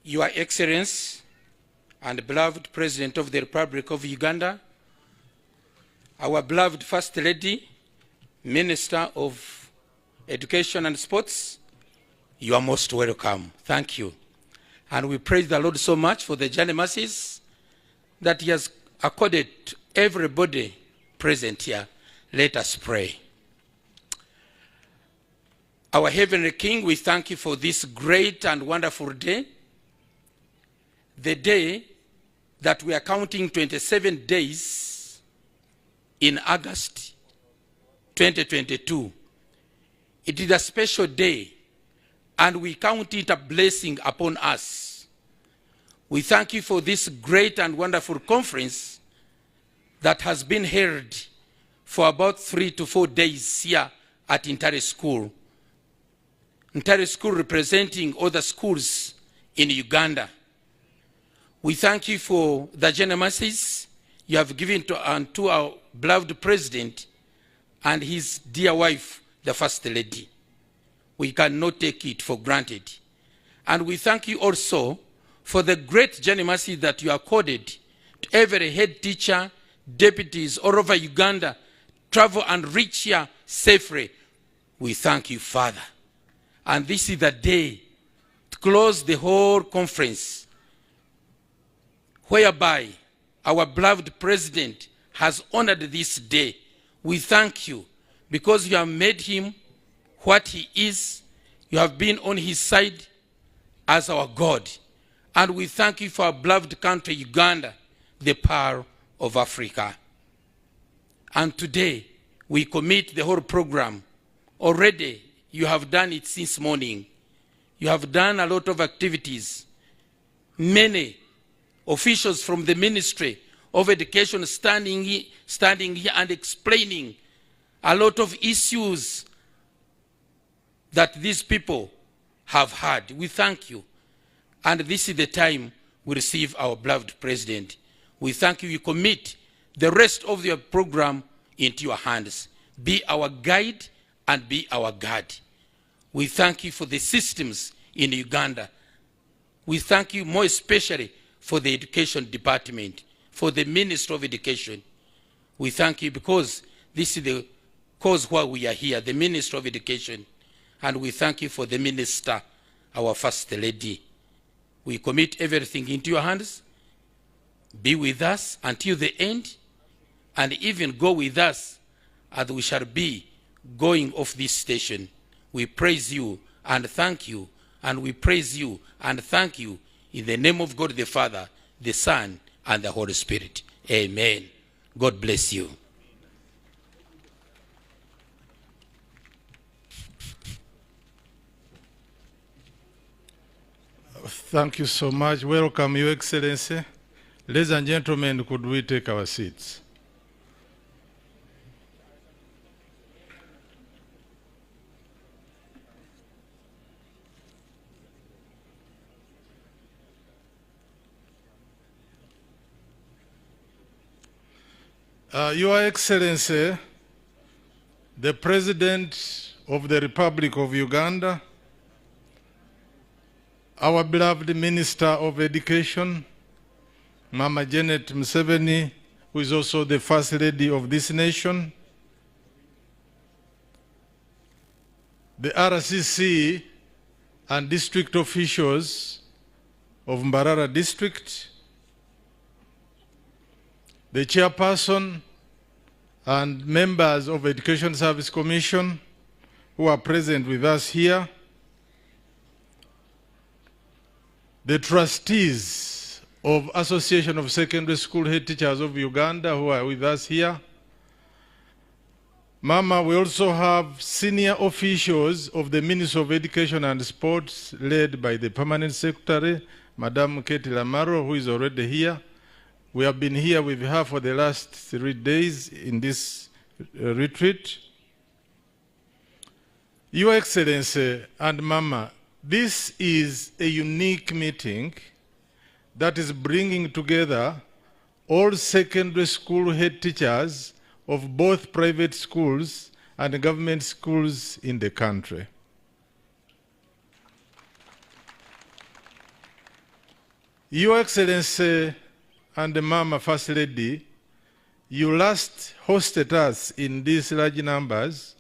Your Excellency and beloved President of the Republic of Uganda, our beloved First Lady, Minister of Education and Sports, you are most welcome. Thank you. And we praise the Lord so much for the journey mercies that He has accorded to everybody present here. Let us pray. Our Heavenly King, we thank you for this great and wonderful day, the day that we are counting 27 days in August 2022. It is a special day, and we count it a blessing upon us. We thank you for this great and wonderful conference that has been held for about 3 to 4 days here at Ntare School. Ntare School representing other schools in Uganda. We thank you for the generosities you have given to our beloved President and his dear wife, the First Lady. We cannot take it for granted. And we thank you also for the great generosity that you accorded to every head teacher, deputies all over Uganda, travel and reach here safely. We thank you, Father. And this is the day to close the whole conference, whereby our beloved President has honored this day. We thank you because you have made him what he is. You have been on his side as our God. And we thank you for our beloved country, Uganda, the pearl of Africa. And today, we commit the whole program. Already, you have done it since morning. You have done a lot of activities. Many officials from the Ministry of Education standing here and explaining a lot of issues that these people have had. We thank you. And this is the time we receive our beloved President. We thank you. We commit the rest of your program into your hands. Be our guide and be our God. We thank you for the systems in Uganda. We thank you more especially for the Education Department, for the Minister of Education. We thank you because this is the cause why we are here, the Minister of Education. And we thank you for the Minister, our First Lady. We commit everything into your hands. Be with us until the end, and even go with us as we shall be going off this station. We praise you and thank you, and we praise you and thank you in the name of God the Father, the Son, and the Holy Spirit. Amen. God bless you. Thank you so much. Welcome, Your Excellency. Ladies and gentlemen, could we take our seats? Your Excellency, the President of the Republic of Uganda, our beloved Minister of Education, Mama Janet Museveni, who is also the First Lady of this nation, the RCC and district officials of Mbarara District, the chairperson and members of Education Service Commission who are present with us here, the trustees of Association of Secondary School Head Teachers of Uganda who are with us here. Mama, we also have senior officials of the Ministry of Education and Sports led by the Permanent Secretary, Madam Katie Lamaro, who is already here. We have been here with her for the last 3 days in this retreat. Your Excellency and Mama, this is a unique meeting that is bringing together all secondary school head teachers of both private schools and government schools in the country. Your Excellency and Mama First Lady, you last hosted us in these large numbers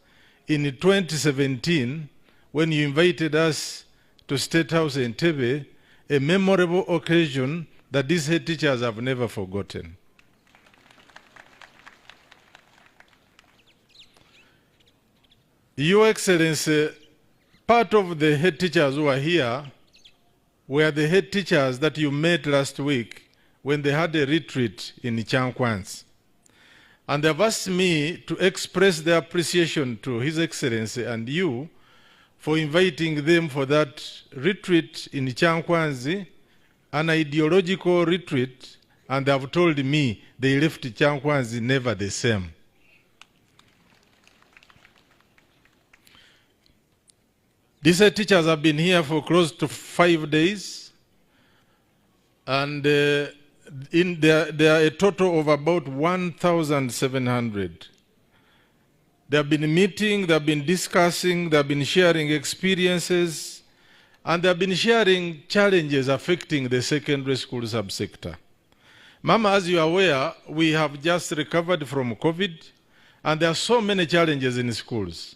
in 2017 when you invited us to State House in Entebbe, a memorable occasion that these head teachers have never forgotten. Your Excellency, part of the head teachers who are here were the head teachers that you met last week when they had a retreat in Chankwanzi. And they have asked me to express their appreciation to His Excellency and you for inviting them for that retreat in Chankwanzi, an ideological retreat, and they have told me they left Chankwanzi never the same. These teachers have been here for close to 5 days, and there are a total of about 1,700. They have been meeting, they have been discussing, they have been sharing experiences, and they have been sharing challenges affecting the secondary school subsector. Mama, as you are aware, we have just recovered from COVID, and there are so many challenges in schools.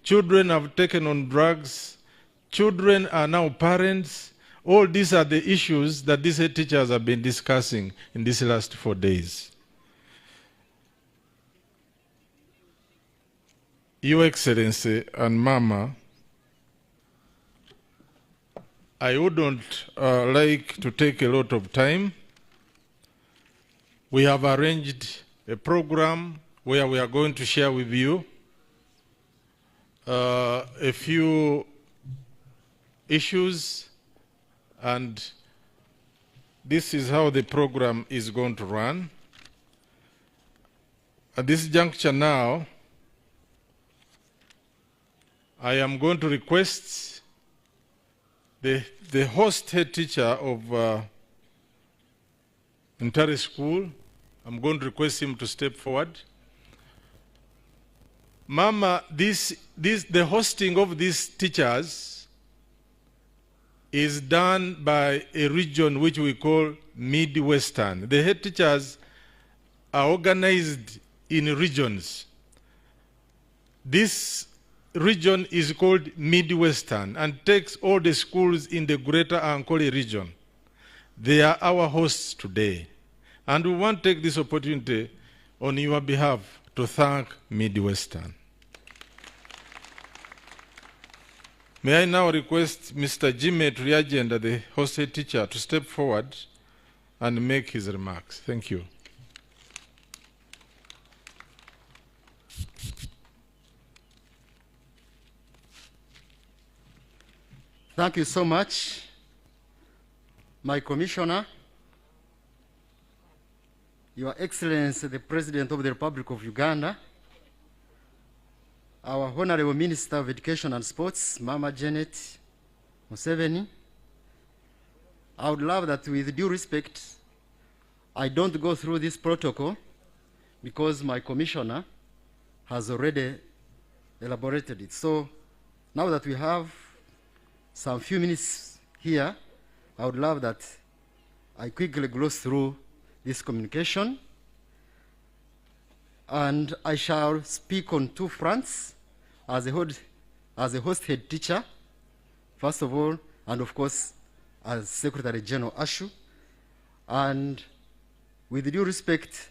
Children have taken on drugs. Children are now parents. All these are the issues that these head teachers have been discussing in these last 4 days. Your Excellency and Mama, I wouldn't like to take a lot of time. We have arranged a program where we are going to share with you a few issues, and this is how the program is going to run. At this juncture now, I am going to request the host head teacher of Ntare School. I'm going to request him to step forward. Mama, the hosting of these teachers is done by a region which we call Midwestern. The head teachers are organized in regions. This region is called Midwestern and takes all the schools in the greater Ankole region. They are our hosts today. And we want to take this opportunity on your behalf to thank Midwestern. May I now request Mr. Jimmy Triagenda, the host head teacher, to step forward and make his remarks. Thank you. Thank you so much, my Commissioner, Your Excellency, the President of the Republic of Uganda, our Honorable Minister of Education and Sports, Mama Janet Museveni. I would love that, with due respect, I don't go through this protocol because my Commissioner has already elaborated it. So now that we have some few minutes here, I would love that I quickly gloss through this communication. And I shall speak on two fronts as a host head teacher, first of all, and of course, as Secretary General ASHU. And with due respect,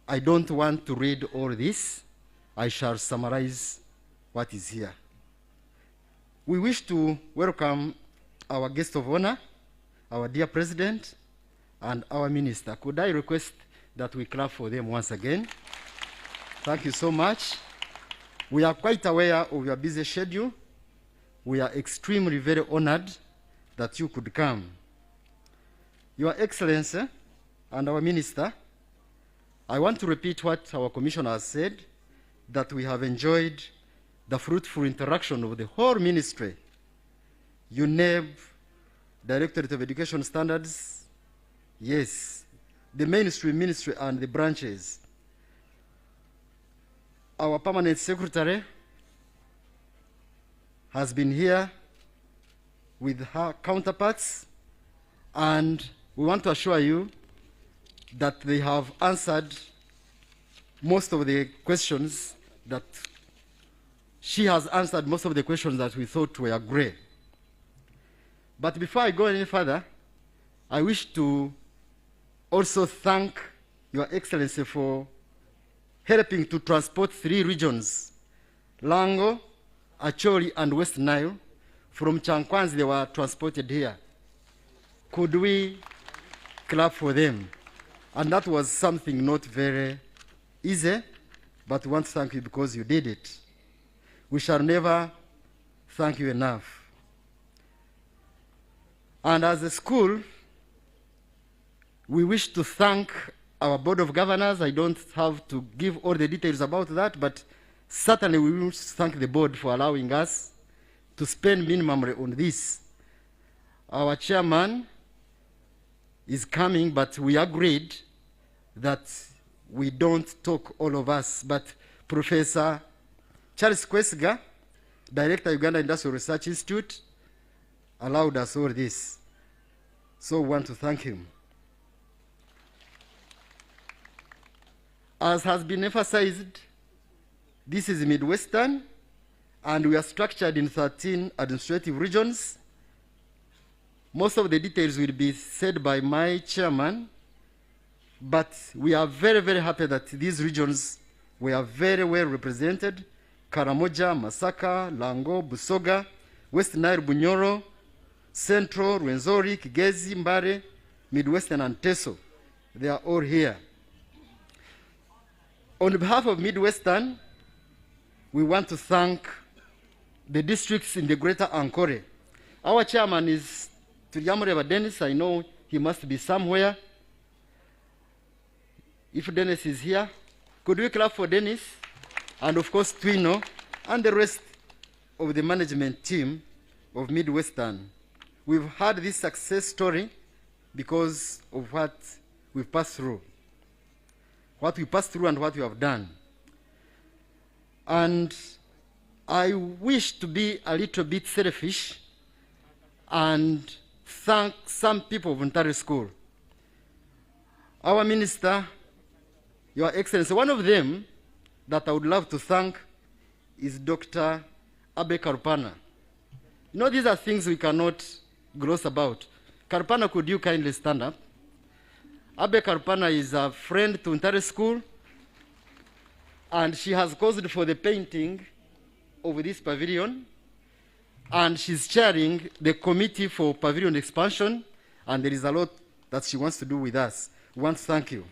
I don't want to read all this. I shall summarize what is here. We wish to welcome our guest of honor, our dear President, and our Minister. Could I request that we clap for them once again? Thank you so much. We are quite aware of your busy schedule. We are extremely very honored that you could come. Your Excellency and our Minister, I want to repeat what our Commissioner has said, that we have enjoyed the fruitful interaction of the whole ministry, UNEB, Directorate of Education Standards, yes, the mainstream ministry and the branches. Our permanent secretary has been here with her counterparts, And we want to assure you that they have answered most of the questions that she has answered most of the questions that we thought were gray. But before I go any further, I wish to also thank Your Excellency for helping to transport 3 regions, Lango, Acholi, and West Nile. From Chankwanzi, they were transported here. Could we clap for them? And that was something not very easy, but we want to thank you because you did it. We shall never thank you enough. And as a school, we wish to thank our Board of Governors. I don't have to give all the details about that, but certainly we wish to thank the board for allowing us to spend minimally on this. Our chairman is coming, but we agreed that we don't talk all of us, but Professor Charles Kwesiga, Director, Uganda Industrial Research Institute, allowed us all this. So we want to thank him. As has been emphasized, this is Midwestern, and we are structured in 13 administrative regions. Most of the details will be said by my chairman, but we are very, very happy that these regions were very well represented. Karamoja, Masaka, Lango, Busoga, West Nile, Bunyoro, Central, Rwenzori, Kigezi, Mbare, Midwestern, and Teso. They are all here. On behalf of Midwestern, we want to thank the districts in the greater Ankole. Our chairman is Tuliamureba Dennis. I know he must be somewhere. If Dennis is here, could we clap for Dennis? And of course, Twino, and the rest of the management team of Midwestern. We've had this success story because of what we've passed through. What we passed through and what we have done. And I wish to be a little bit selfish and thank some people of Ontario School. Our minister, Your Excellency, one of them that I would love to thank is Dr. Abe Karupana. You know, these are things we cannot gloss about. Karupana, could you kindly stand up? Abe Karupana is a friend to Ontario School, and she has caused for the painting of this pavilion, and she's chairing the committee for pavilion expansion, and there is a lot that she wants to do with us. We want to thank you.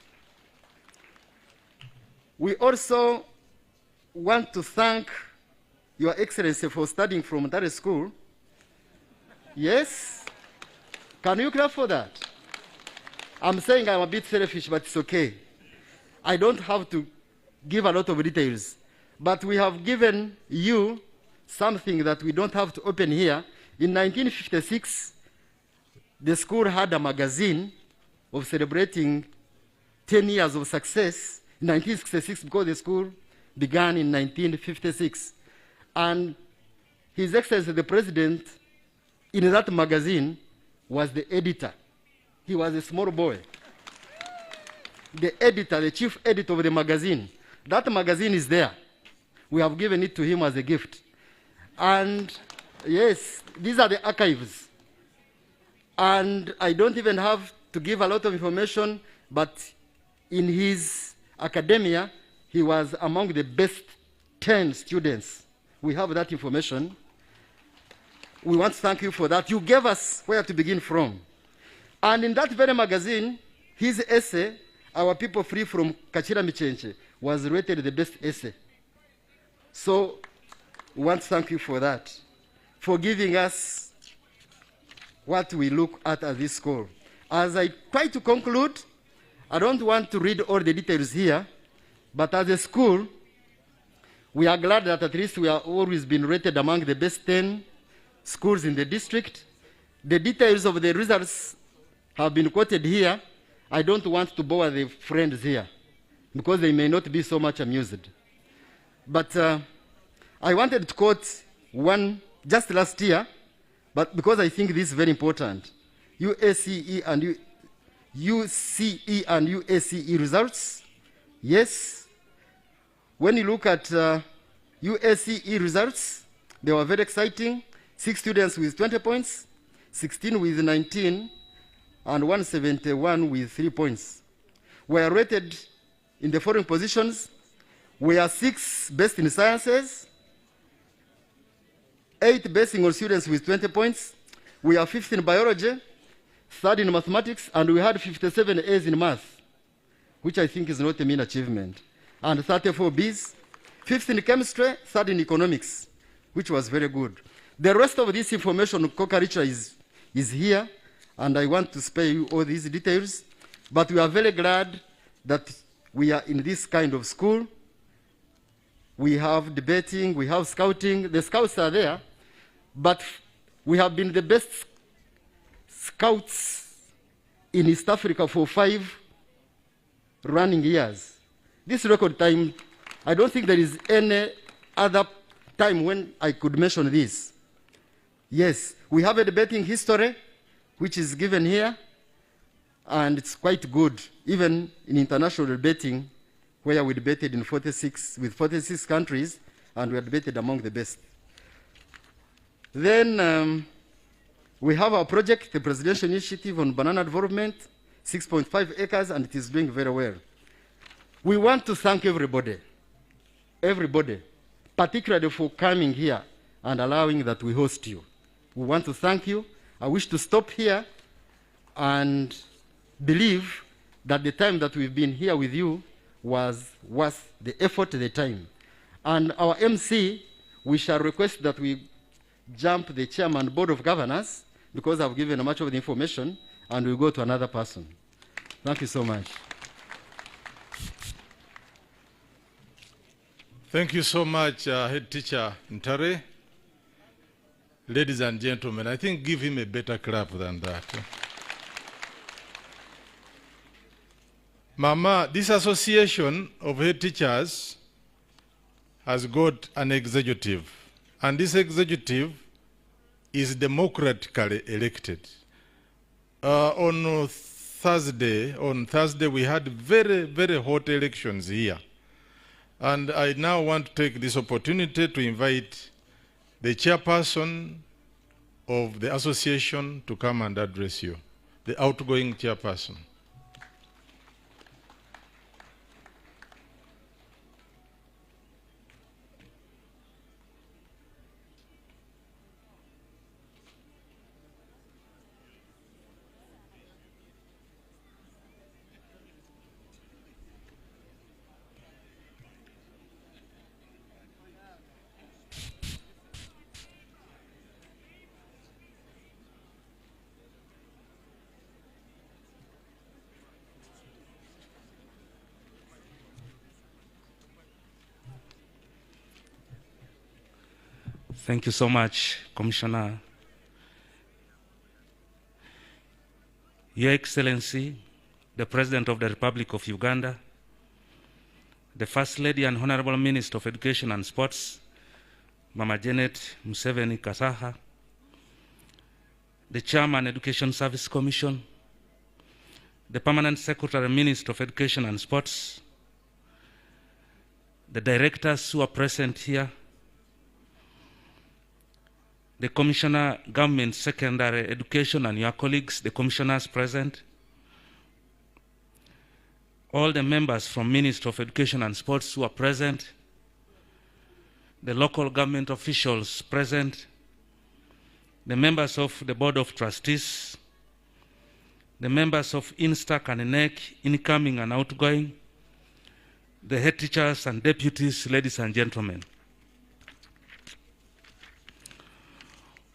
We also want to thank Your Excellency for studying from Ontario School. Yes? Can you clap for that? I'm saying I'm a bit selfish, but it's okay. I don't have to give a lot of details, but we have given you something that we don't have to open here. In 1956, the school had a magazine of celebrating 10 years of success. In 1966, because the school began in 1956. And His Excellency the President, in that magazine, was the editor. He was a small boy. The editor, the chief editor of the magazine. That magazine is there. We have given it to him as a gift. And yes, these are the archives. And I don't even have to give a lot of information, but in his academia, he was among the best 10 students. We have that information. We want to thank you for that. You gave us where to begin from. And in that very magazine, his essay, Our People Free from Kachira Michenche, was rated the best essay. So we want to thank you for that, for giving us what we look at this school. As I try to conclude, I don't want to read all the details here, but as a school, we are glad that at least we have always been rated among the best 10 schools in the district. The details of the results have been quoted here. I don't want to bore the friends here because they may not be so much amused. But I wanted to quote one just last year, but because I think this is very important. UACE and UCE and UACE results? Yes. When you look at UACE results, they were very exciting. 6 students with 20 points, 16 with 19, and 171 with 3 points. We are rated in the following positions. We are 6 best in sciences, 8 best single students with 20 points. We are 5th in biology, 3rd in mathematics, and we had 57 A's in math, which I think is not a mean achievement, and 34 B's. 5th in chemistry, 3rd in economics, which was very good. The rest of this information, co-curricular, is here, and I want to spare you all these details. But we are very glad that we are in this kind of school. We have debating, we have scouting. The scouts are there, but we have been the best scouts in East Africa for 5 running years. This record time, I don't think there is any other time when I could mention this. Yes, we have a debating history, which is given here, and it's quite good, even in international debating, where we debated with 46 countries, and we are debated among the best. Then we have our project, the Presidential Initiative on Banana Development, 6.5 acres, and it is doing very well. We want to thank everybody, particularly for coming here and allowing that we host you. We want to thank you. I wish to stop here and believe that the time that we've been here with you was worth the effort, the time. And our MC, we shall request that we jump the chairman board of governors, because I've given much of the information, and we'll go to another person. Thank you so much. Thank you so much, Head Teacher Ntare. Ladies and gentlemen, I think give him a better clap than that. Mama, this association of head teachers has got an executive, and this executive is democratically elected. On Thursday, we had very, very hot elections here. And I now want to take this opportunity to invite the chairperson of the association to come and address you, the outgoing chairperson. Thank you so much, Commissioner. Your Excellency, the President of the Republic of Uganda, the First Lady and Honorable Minister of Education and Sports, Mama Janet Museveni Kasaha, the Chairman, Education Service Commission, the Permanent Secretary, Minister of Education and Sports, the directors who are present here, the Commissioner, Government Secondary Education, and your colleagues, the commissioners present, all the members from Ministry of Education and Sports who are present, the local government officials present, the members of the Board of Trustees, the members of INSTAC and NEC, incoming and outgoing, the head teachers and deputies, ladies and gentlemen.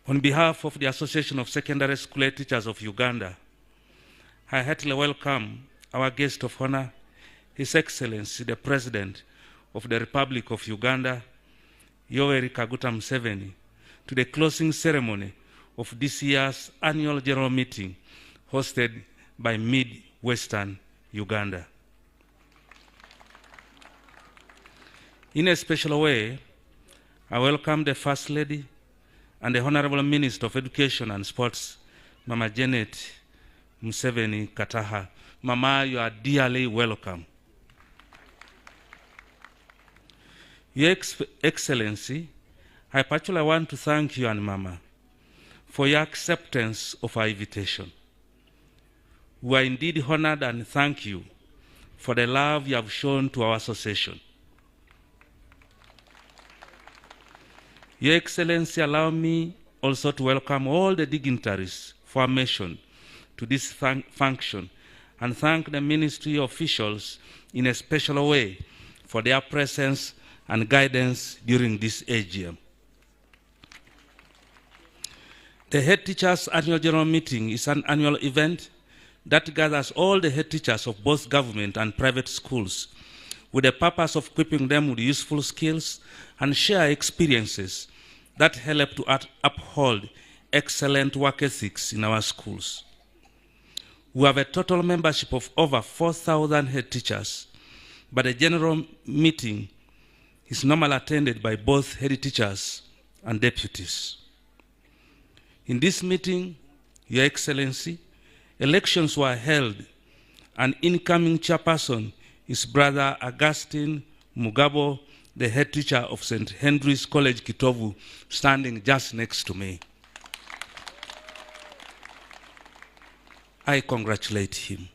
On behalf of the Association of Secondary School Head Teachers of Uganda, I heartily welcome our guest of honor, His Excellency, the President of the Republic of Uganda, Yoweri Kaguta Museveni, to the closing ceremony of this year's annual general meeting hosted by Mid-Western Uganda. In a special way, I welcome the First Lady and the Honorable Minister of Education and Sports, Mama Janet Museveni Kataha. Mama, you are dearly welcome. Your Excellency, I particularly want to thank you and Mama for your acceptance of our invitation. We are indeed honored and thank you for the love you have shown to our association. Your Excellency, allow me also to welcome all the dignitaries formation to this function and thank the ministry officials in a special way for their presence and guidance during this AGM. The Head Teachers Annual General Meeting is an annual event that gathers all the head teachers of both government and private schools with the purpose of equipping them with useful skills and share experiences that help to uphold excellent work ethics in our schools. We have a total membership of over 4,000 head teachers, but the general meeting is normally attended by both head teachers and deputies. In this meeting, Your Excellency, elections were held, and incoming chairperson is Brother Augustine Mugabo, the head teacher of St. Henry's College, Kitovu, standing just next to me. I congratulate him.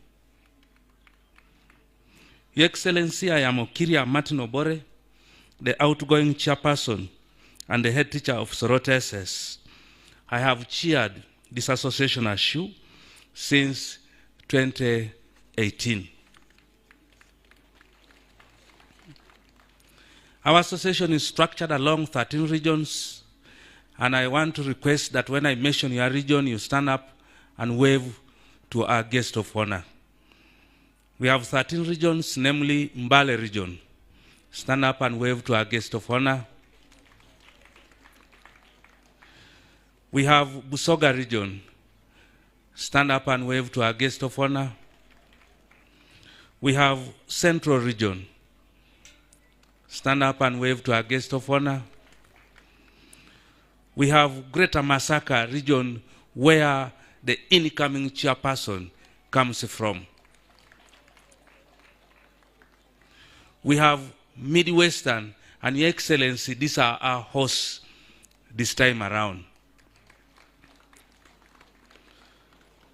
Your Excellency, I am Okiria Martin Obore, the outgoing chairperson and the head teacher of Sorota SS. I have chaired this association as you since 2018. Our association is structured along 13 regions, and I want to request that when I mention your region, you stand up and wave to our guest of honor. We have 13 regions, namely Mbale region. Stand up and wave to our guest of honor. We have Busoga region. Stand up and wave to our guest of honor. We have Central region. Stand up and wave to our guest of honor. We have Greater Masaka region, where the incoming chairperson comes from. We have Midwestern, and Your Excellency, these are our hosts this time around.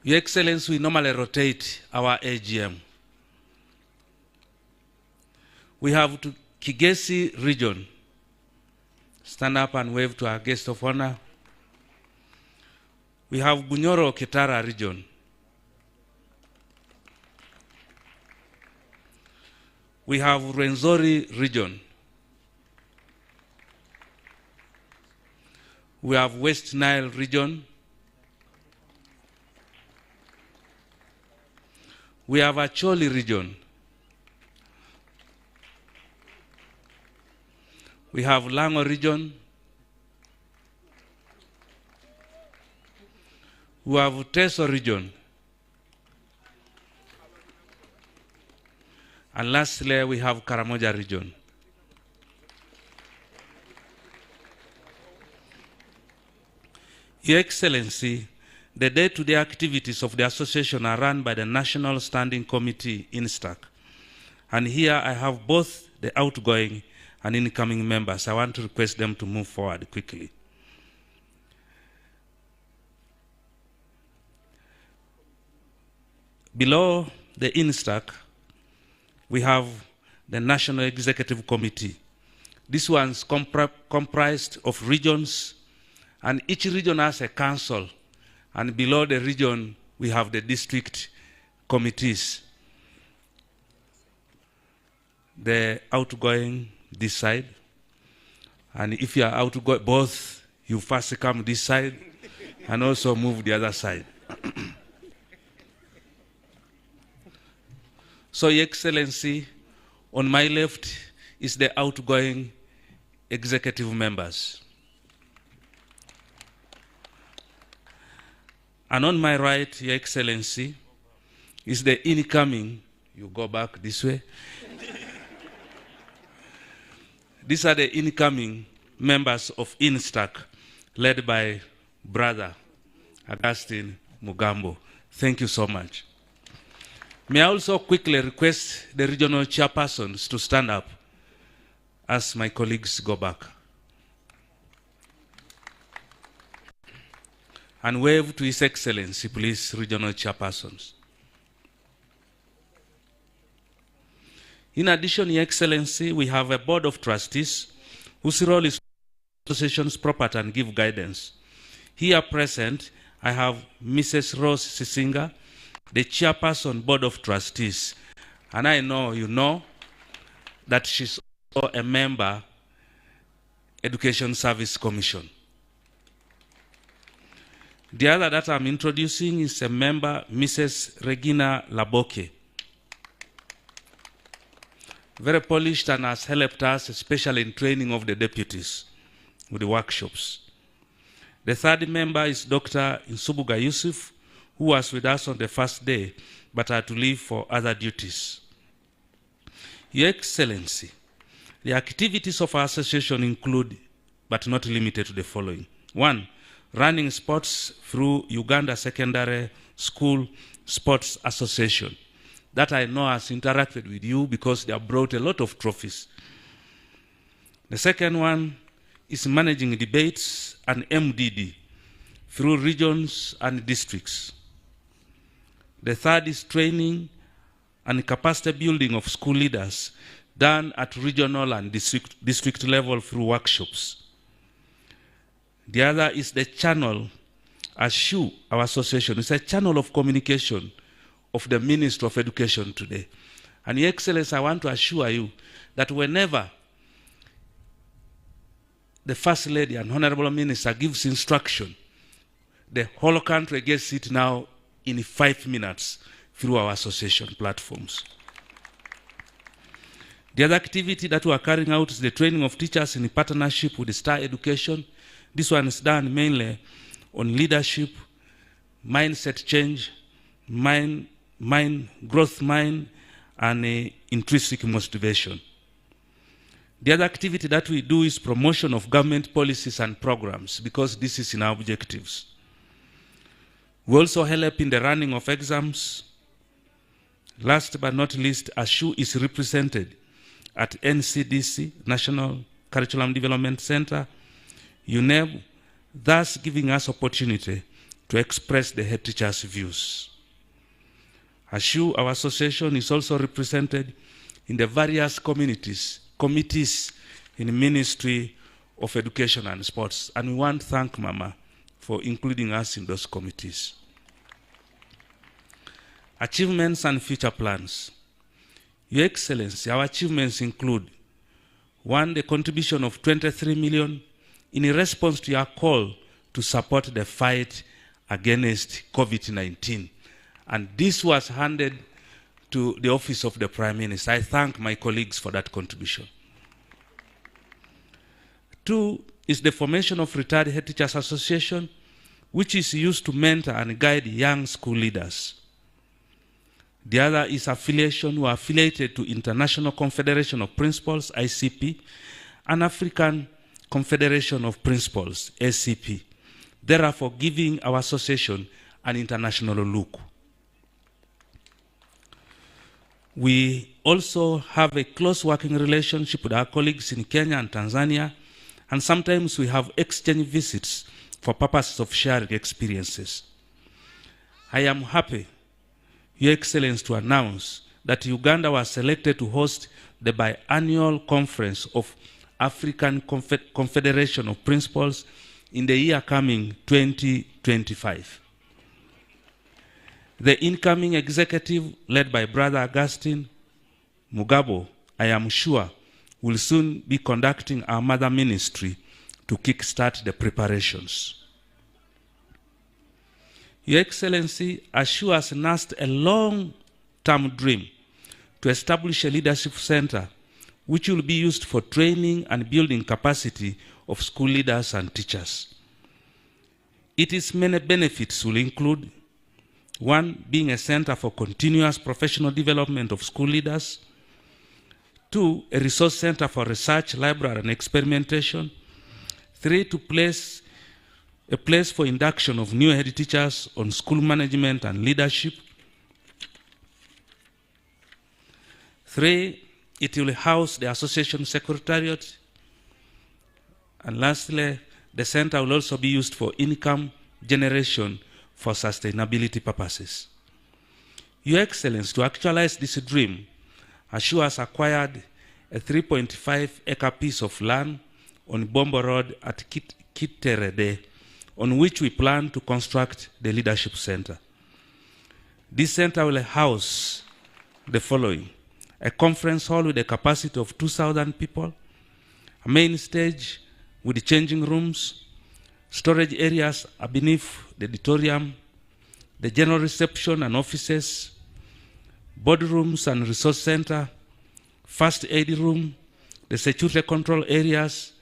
Your Excellency, we normally rotate our AGM. We have to Kigesi region. Stand up and wave to our guest of honor. We have Bunyoro Kitara region. We have Rwenzori region. We have West Nile region. We have Acholi region. We have Lango region. We have Teso region. And lastly, we have Karamoja region. Your Excellency, the day-to-day activities of the association are run by the National Standing Committee in INSTAC. And here I have both the outgoing and incoming members. I want to request them to move forward quickly. Below the INSTAC, we have the National Executive Committee. This one's comprised of regions, and each region has a council. And below the region, we have the district committees. The outgoing this side, and if you are outgoing both, you first come this side and also move the other side. So, Your Excellency, on my left is the outgoing executive members. And on my right, Your Excellency, is the incoming, you go back this way. These are the incoming members of INSTAC, led by Brother Augustine Mugambo. Thank you so much. May I also quickly request the regional chairpersons to stand up as my colleagues go back. And wave to His Excellency, please, regional chairpersons. In addition, Your Excellency, we have a board of trustees whose role is to associations proper and give guidance. Here present, I have Mrs. Rose Sisinga, the chairperson board of trustees. And I know you know that she's also a member, Education Service Commission. The other that I'm introducing is a member, Mrs. Regina Laboke. Very polished and has helped us, especially in training of the deputies with the workshops. The third member is Dr. Insubuga Yusuf, who was with us on the first day, but had to leave for other duties. Your Excellency, the activities of our association include, but not limited to the following. 1, running sports through Uganda Secondary School Sports Association. That I know has interacted with you because they have brought a lot of trophies. The second one is managing debates and MDD through regions and districts. The third is training and capacity building of school leaders done at regional and district level through workshops. The other is the channel, ASHU, our association. It's a channel of communication of the Ministry of Education today. And Your Excellency, I want to assure you that whenever the First Lady and Honorable Minister gives instruction, the whole country gets it now in 5 minutes through our association platforms. The other activity that we are carrying out is the training of teachers in partnership with the Star Education. This one is done mainly on leadership, mindset change, growth mind, and intrinsic motivation. The other activity that we do is promotion of government policies and programs, because this is in our objectives. We also help in the running of exams. Last but not least, ASHU is represented at NCDC, National Curriculum Development Center, UNEB, thus giving us opportunity to express the head teachers' views. ASHU, our association, is also represented in the various committees in the Ministry of Education and Sports. And we want to thank Mama for including us in those committees. Achievements and future plans. Your Excellency, our achievements include: 1, the contribution of 23 million in response to your call to support the fight against COVID-19. And this was handed to the office of the Prime Minister. I thank my colleagues for that contribution. 2 is the formation of Retired Head Teachers Association, which is used to mentor and guide young school leaders. The other is affiliation. We are affiliated to International Confederation of Principals, ICP, and African Confederation of Principals, ACP, therefore giving our association an international look. We also have a close working relationship with our colleagues in Kenya and Tanzania, and sometimes we have exchange visits for purposes of sharing experiences. I am happy, Your Excellency, to announce that Uganda was selected to host the biannual conference of African Confederation of Principals in the year coming 2025. The incoming executive, led by Brother Augustine Mugabo, I am sure, will soon be conducting our mother ministry to kickstart the preparations. Your Excellency, ASHU has nursed a long-term dream to establish a leadership center which will be used for training and building capacity of school leaders and teachers. Its many benefits will include: 1, being a center for continuous professional development of school leaders; 2, a resource center for research, library, and experimentation; 3, to place a place for induction of new head teachers on school management and leadership. 3, it will house the association secretariat. And lastly, the center will also be used for income generation for sustainability purposes. Your Excellency, to actualize this dream, ASHU has acquired a 3.5-acre piece of land on Bombo Road at Kiterede, on which we plan to construct the Leadership Center. This center will house the following: a conference hall with a capacity of 2,000 people, a main stage with changing rooms, storage areas beneath the auditorium, the general reception and offices, boardrooms and resource center, first aid room, the security control areas,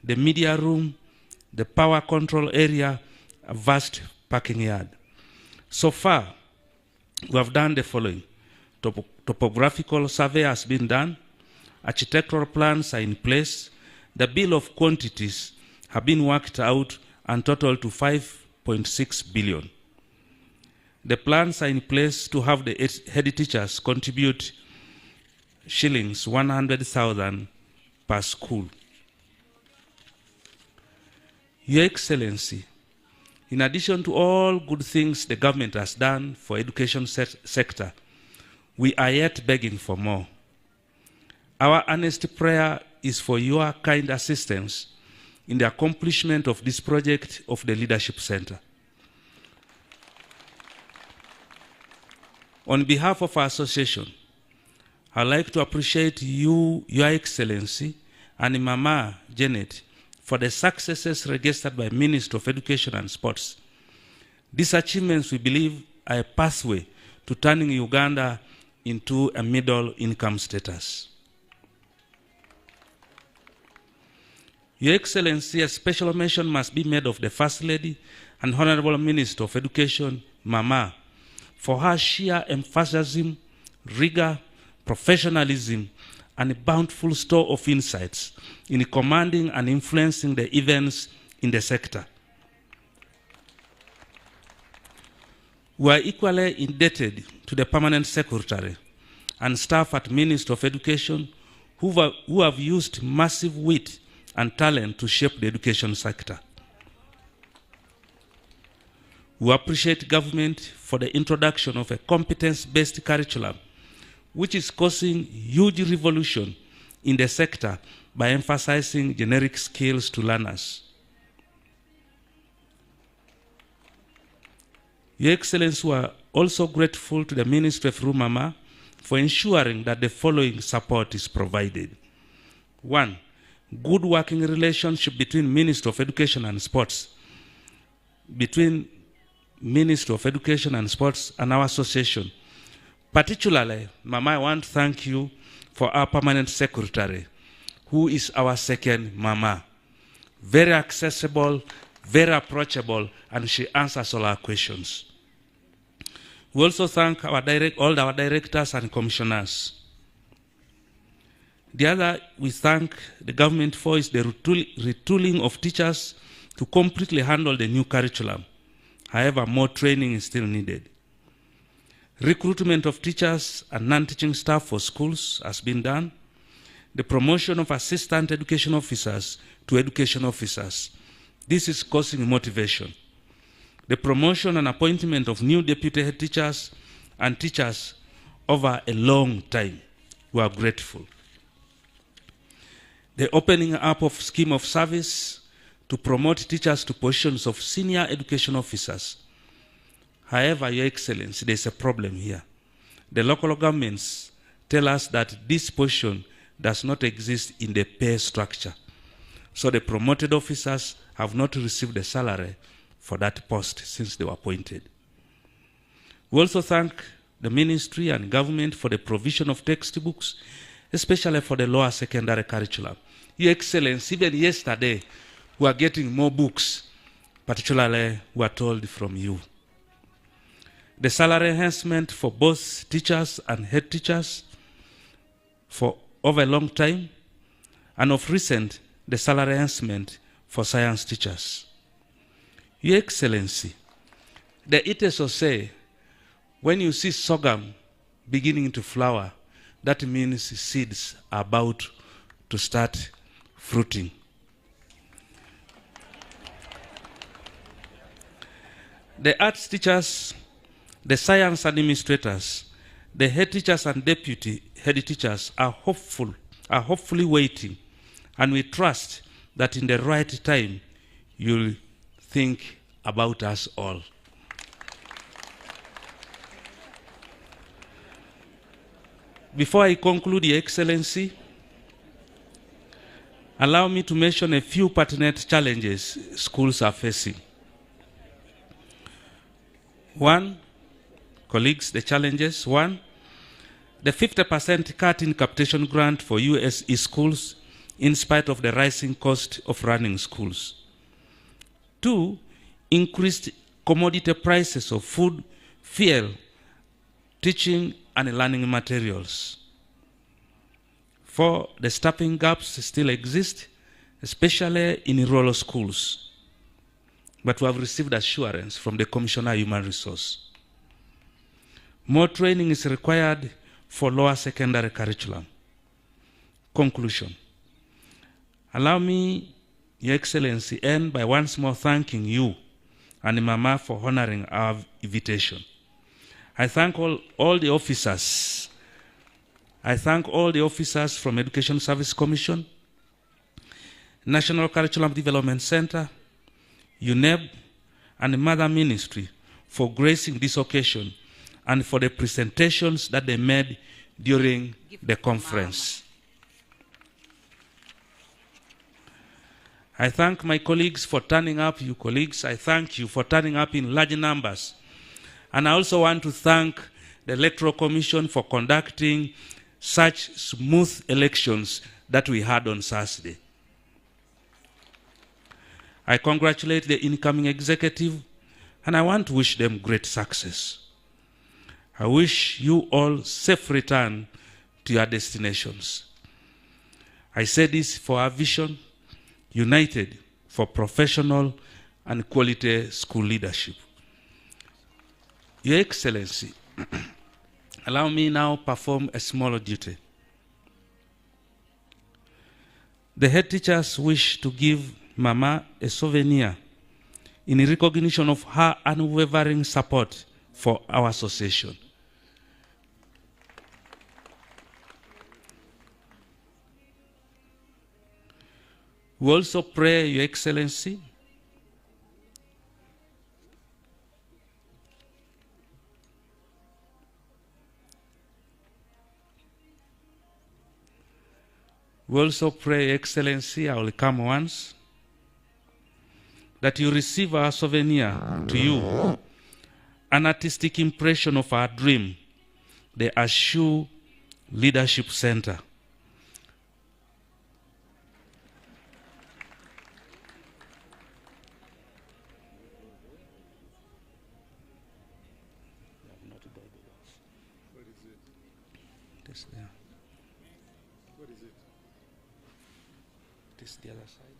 the media room, the power control area, a vast parking yard. So far, we have done the following. Topographical survey has been done, architectural plans are in place, the bill of quantities have been worked out and total to 5.6 billion. The plans are in place to have the head teachers contribute shillings 100,000 per school. Your Excellency, in addition to all good things the government has done for education sector, we are yet begging for more. Our earnest prayer is for your kind assistance in the accomplishment of this project of the Leadership Center. On behalf of our association, I'd like to appreciate you, Your Excellency, and Mama Janet for the successes registered by Minister of Education and Sports. These achievements, we believe, are a pathway to turning Uganda into a middle income status. Your Excellency, a special mention must be made of the First Lady and Honorable Minister of Education, Mama, for her sheer emphasis, rigor, professionalism, and a bountiful store of insights in commanding and influencing the events in the sector. We are equally indebted to the Permanent Secretary and staff at Ministry of Education who have used massive wit and talent to shape the education sector. We appreciate government for the introduction of a competence-based curriculum, which is causing huge revolution in the sector by emphasizing generic skills to learners. Your Excellency, we are also grateful to the Ministry of Rumama for ensuring that the following support is provided. 1, good working relationship between Ministry of Education and Sports, between Ministry of Education and Sports and our association. Particularly, Mama, I want to thank you for our Permanent Secretary, who is our second Mama. Very accessible, very approachable, and she answers all our questions. We also thank all our directors and commissioners. The other we thank the government for is the retooling of teachers to completely handle the new curriculum. However, more training is still needed. Recruitment of teachers and non-teaching staff for schools has been done. The promotion of assistant education officers to education officers. This is causing motivation. The promotion and appointment of new deputy head teachers and teachers over a long time. We are grateful. The opening up of scheme of service to promote teachers to positions of senior education officers. However, Your Excellency, there's a problem here. The local governments tell us that this position does not exist in the pay structure. So the promoted officers have not received a salary for that post since they were appointed. We also thank the ministry and government for the provision of textbooks, especially for the lower secondary curriculum. Your Excellency, even yesterday, we are getting more books, particularly we are told from you. The salary enhancement for both teachers and head teachers for over a long time, and of recent, the salary enhancement for science teachers. Your Excellency, the Iteso say, when you see sorghum beginning to flower, that means seeds are about to start fruiting. The arts teachers, the science administrators, the head teachers and deputy head teachers are hopefully waiting, and we trust that in the right time you'll think about us all. Before I conclude, Your Excellency, allow me to mention a few pertinent challenges schools are facing. One, colleagues, the challenges. One, the 50% cut in capitation grant for USE schools in spite of the rising cost of running schools. Two, increased commodity prices of food, fuel, teaching and learning materials. Four, the staffing gaps still exist, especially in rural schools. But we have received assurance from the Commissioner of Human Resource. More training is required for lower secondary curriculum. Conclusion. Allow me, Your Excellency, end by once more thanking you and Mama for honoring our invitation. I thank all the officers. I thank all the officers from Education Service Commission, National Curriculum Development Center, UNEB, and the Mother Ministry for gracing this occasion and for the presentations that they made during the conference. I thank my colleagues for turning up. You colleagues, I thank you for turning up in large numbers. And I also want to thank the Electoral Commission for conducting such smooth elections that we had on Saturday. I congratulate the incoming executive, and I want to wish them great success. I wish you all safe return to your destinations. I say this for our vision, united for professional and quality school leadership. Your Excellency, allow me now perform a small duty. The head teachers wish to give Mama a souvenir in recognition of her unwavering support for our association. We also pray, Your Excellency, Your Excellency, I will come once, that you receive our souvenir to you, an artistic impression of our dream, the ASHU Leadership Center. This there. What is it? This the other side.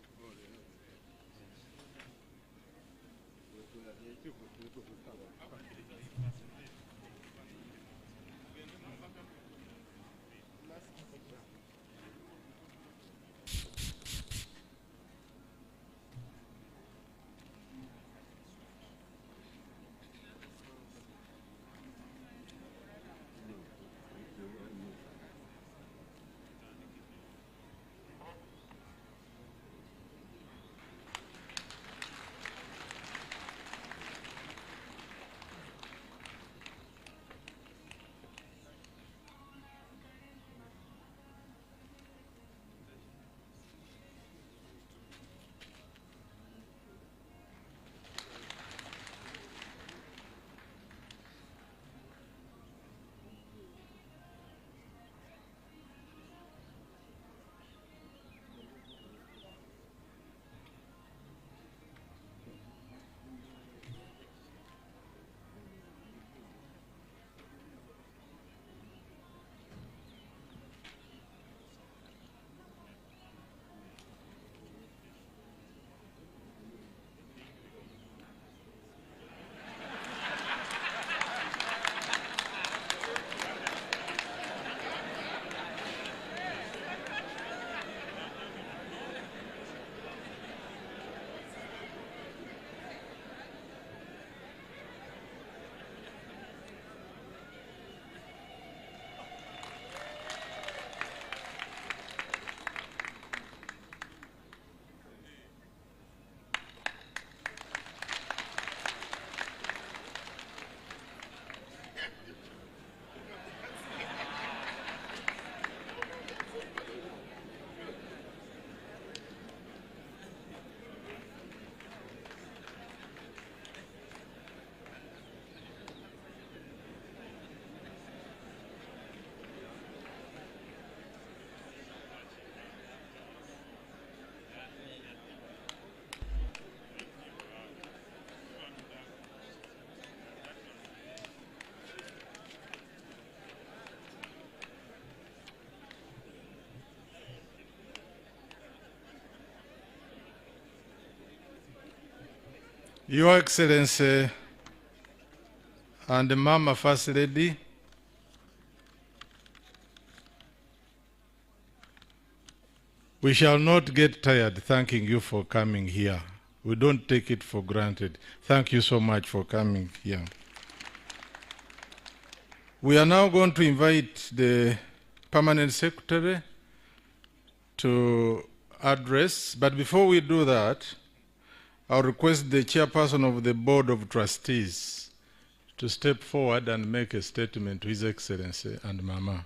Your Excellency and Mama First Lady, we shall not get tired thanking you for coming here. We don't take it for granted. Thank you so much for coming here. We are now going to invite the Permanent Secretary to address, but before we do that, I'll request the Chairperson of the Board of Trustees to step forward and make a statement to His Excellency and Mama.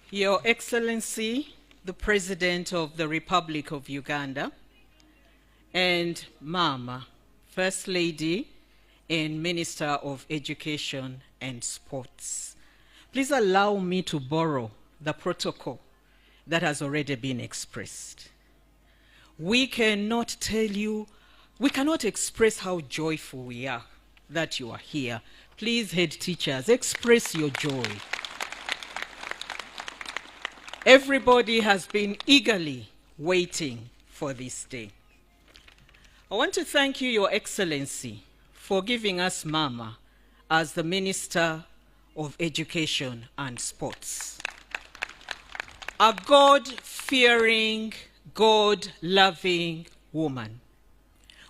Your Excellency, the President of the Republic of Uganda, and Mama, First Lady and Minister of Education and Sports, please allow me to borrow the protocol that has already been expressed. We cannot express how joyful we are that you are here. Please, head teachers, express your joy. Everybody has been eagerly waiting for this day. I want to thank you, Your Excellency, for giving us Mama as the Minister of Education and Sports. A God-fearing, God-loving woman.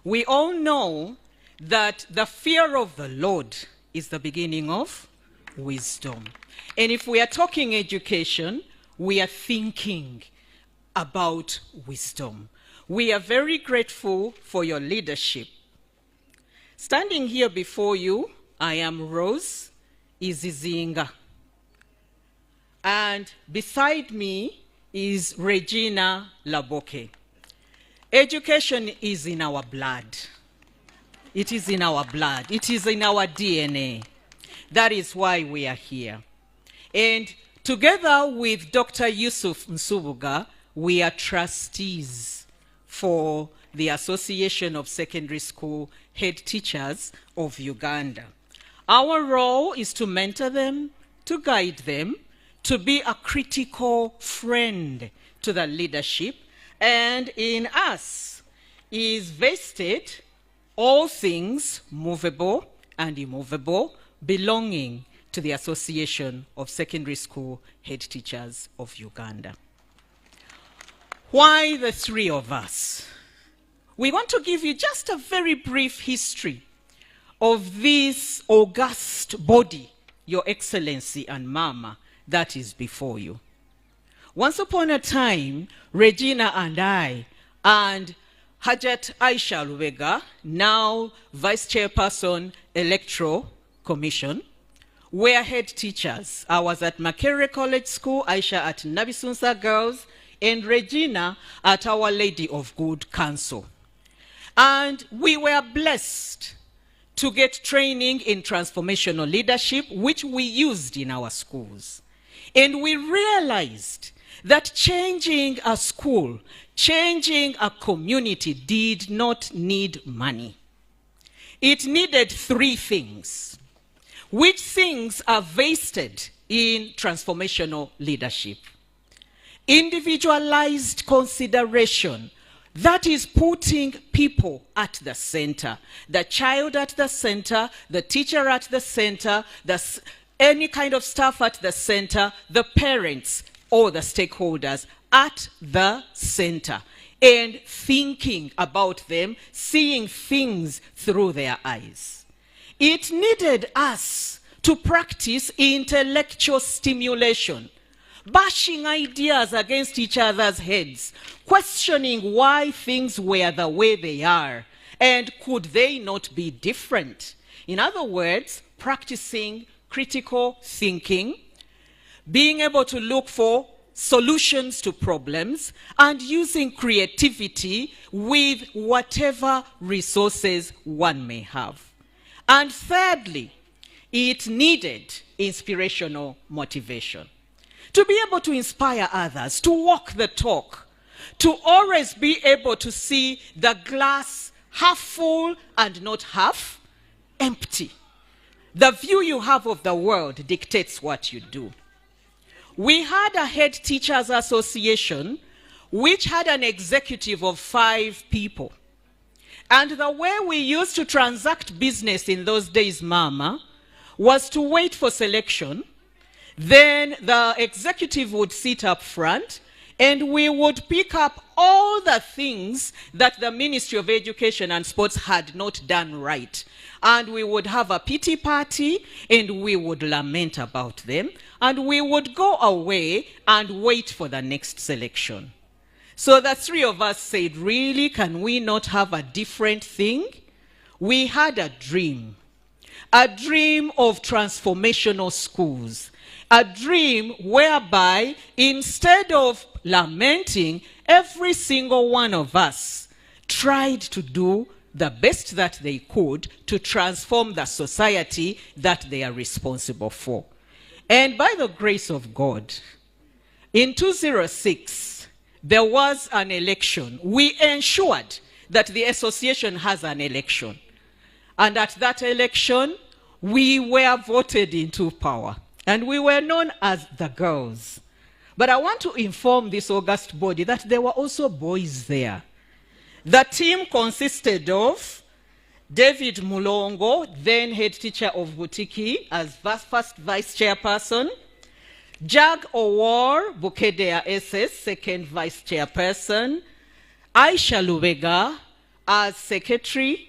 We all know that the fear of the Lord is the beginning of wisdom. And if we are talking education, we are thinking about wisdom. We are very grateful for your leadership. Standing here before you, I am Rose Izizinga. And beside me is Regina Laboke. Education is in our blood. It is in our blood. It is in our DNA. That is why we are here. And together with Dr. Yusuf Nsubuga, we are trustees for the Association of Secondary School Head Teachers of Uganda. Our role is to mentor them, to guide them, to be a critical friend to the leadership, and in us is vested all things movable and immovable belonging to the Association of Secondary School Head Teachers of Uganda. Why the three of us? We want to give you just a very brief history of this august body, Your Excellency and Mama, that is before you. Once upon a time, Regina and I, and Hajat Aisha Lubega, now Vice Chairperson, Electoral Commission, were head teachers. I was at Makerere College School, Aisha at Nabisunsa Girls, and Regina at Our Lady of Good Counsel. And we were blessed to get training in transformational leadership, which we used in our schools. And we realized that changing a school, changing a community did not need money. It needed three things, which things are vested in transformational leadership. Individualized consideration, that is putting people at the center, the child at the center, the teacher at the center, any kind of staff at the center, the parents or the stakeholders at the center, and thinking about them, seeing things through their eyes. It needed us to practice intellectual stimulation, bashing ideas against each other's heads, questioning why things were the way they are, and could they not be different? In other words, practicing critical thinking, being able to look for solutions to problems, and using creativity with whatever resources one may have. And thirdly, it needed inspirational motivation. to be able to inspire others, to walk the talk, to always be able to see the glass half full and not half empty. The view you have of the world dictates what you do. We had a Head Teachers Association which had an executive of 5 people. And the way we used to transact business in those days, Mama, was to wait for selection. Then the executive would sit up front and we would pick up all the things that the Ministry of Education and Sports had not done right. And we would have a pity party and we would lament about them. And we would go away and wait for the next selection. So the 3 of us said, really, can we not have a different thing? We had a dream of transformational schools, a dream whereby instead of lamenting, every single one of us tried to do the best that they could to transform the society that they are responsible for. And by the grace of God, in 2006, there was an election. We ensured that the association has an election. And at that election, we were voted into power. And we were known as the girls. But I want to inform this august body that there were also boys there. The team consisted of David Mulongo, then head teacher of Butiki, as first vice chairperson. Jag Owar, Bukedea SS, second vice chairperson. Aisha Lubega as secretary.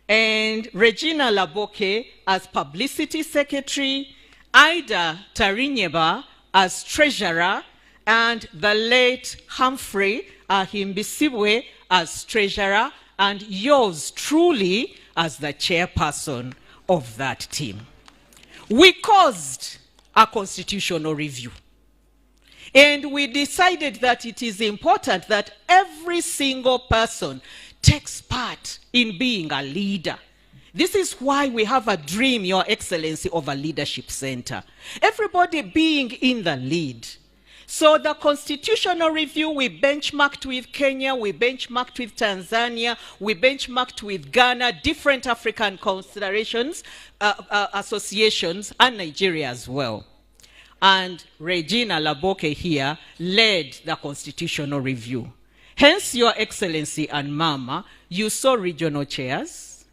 And Regina Laboke as publicity secretary. Ida Tarinyeba as treasurer. And the late Humphrey Ahimbisibwe as treasurer. And yours truly as the chairperson of that team. We caused a constitutional review. And we decided that it is important that every single person takes part in being a leader. This is why we have a dream, Your Excellency, of a leadership center. Everybody being in the lead. So the constitutional review, we benchmarked with Kenya, we benchmarked with Tanzania, we benchmarked with Ghana, different African considerations, associations, and Nigeria as well. And Regina Laboke here led the constitutional review. Hence, Your Excellency and Mama, you saw regional chairs.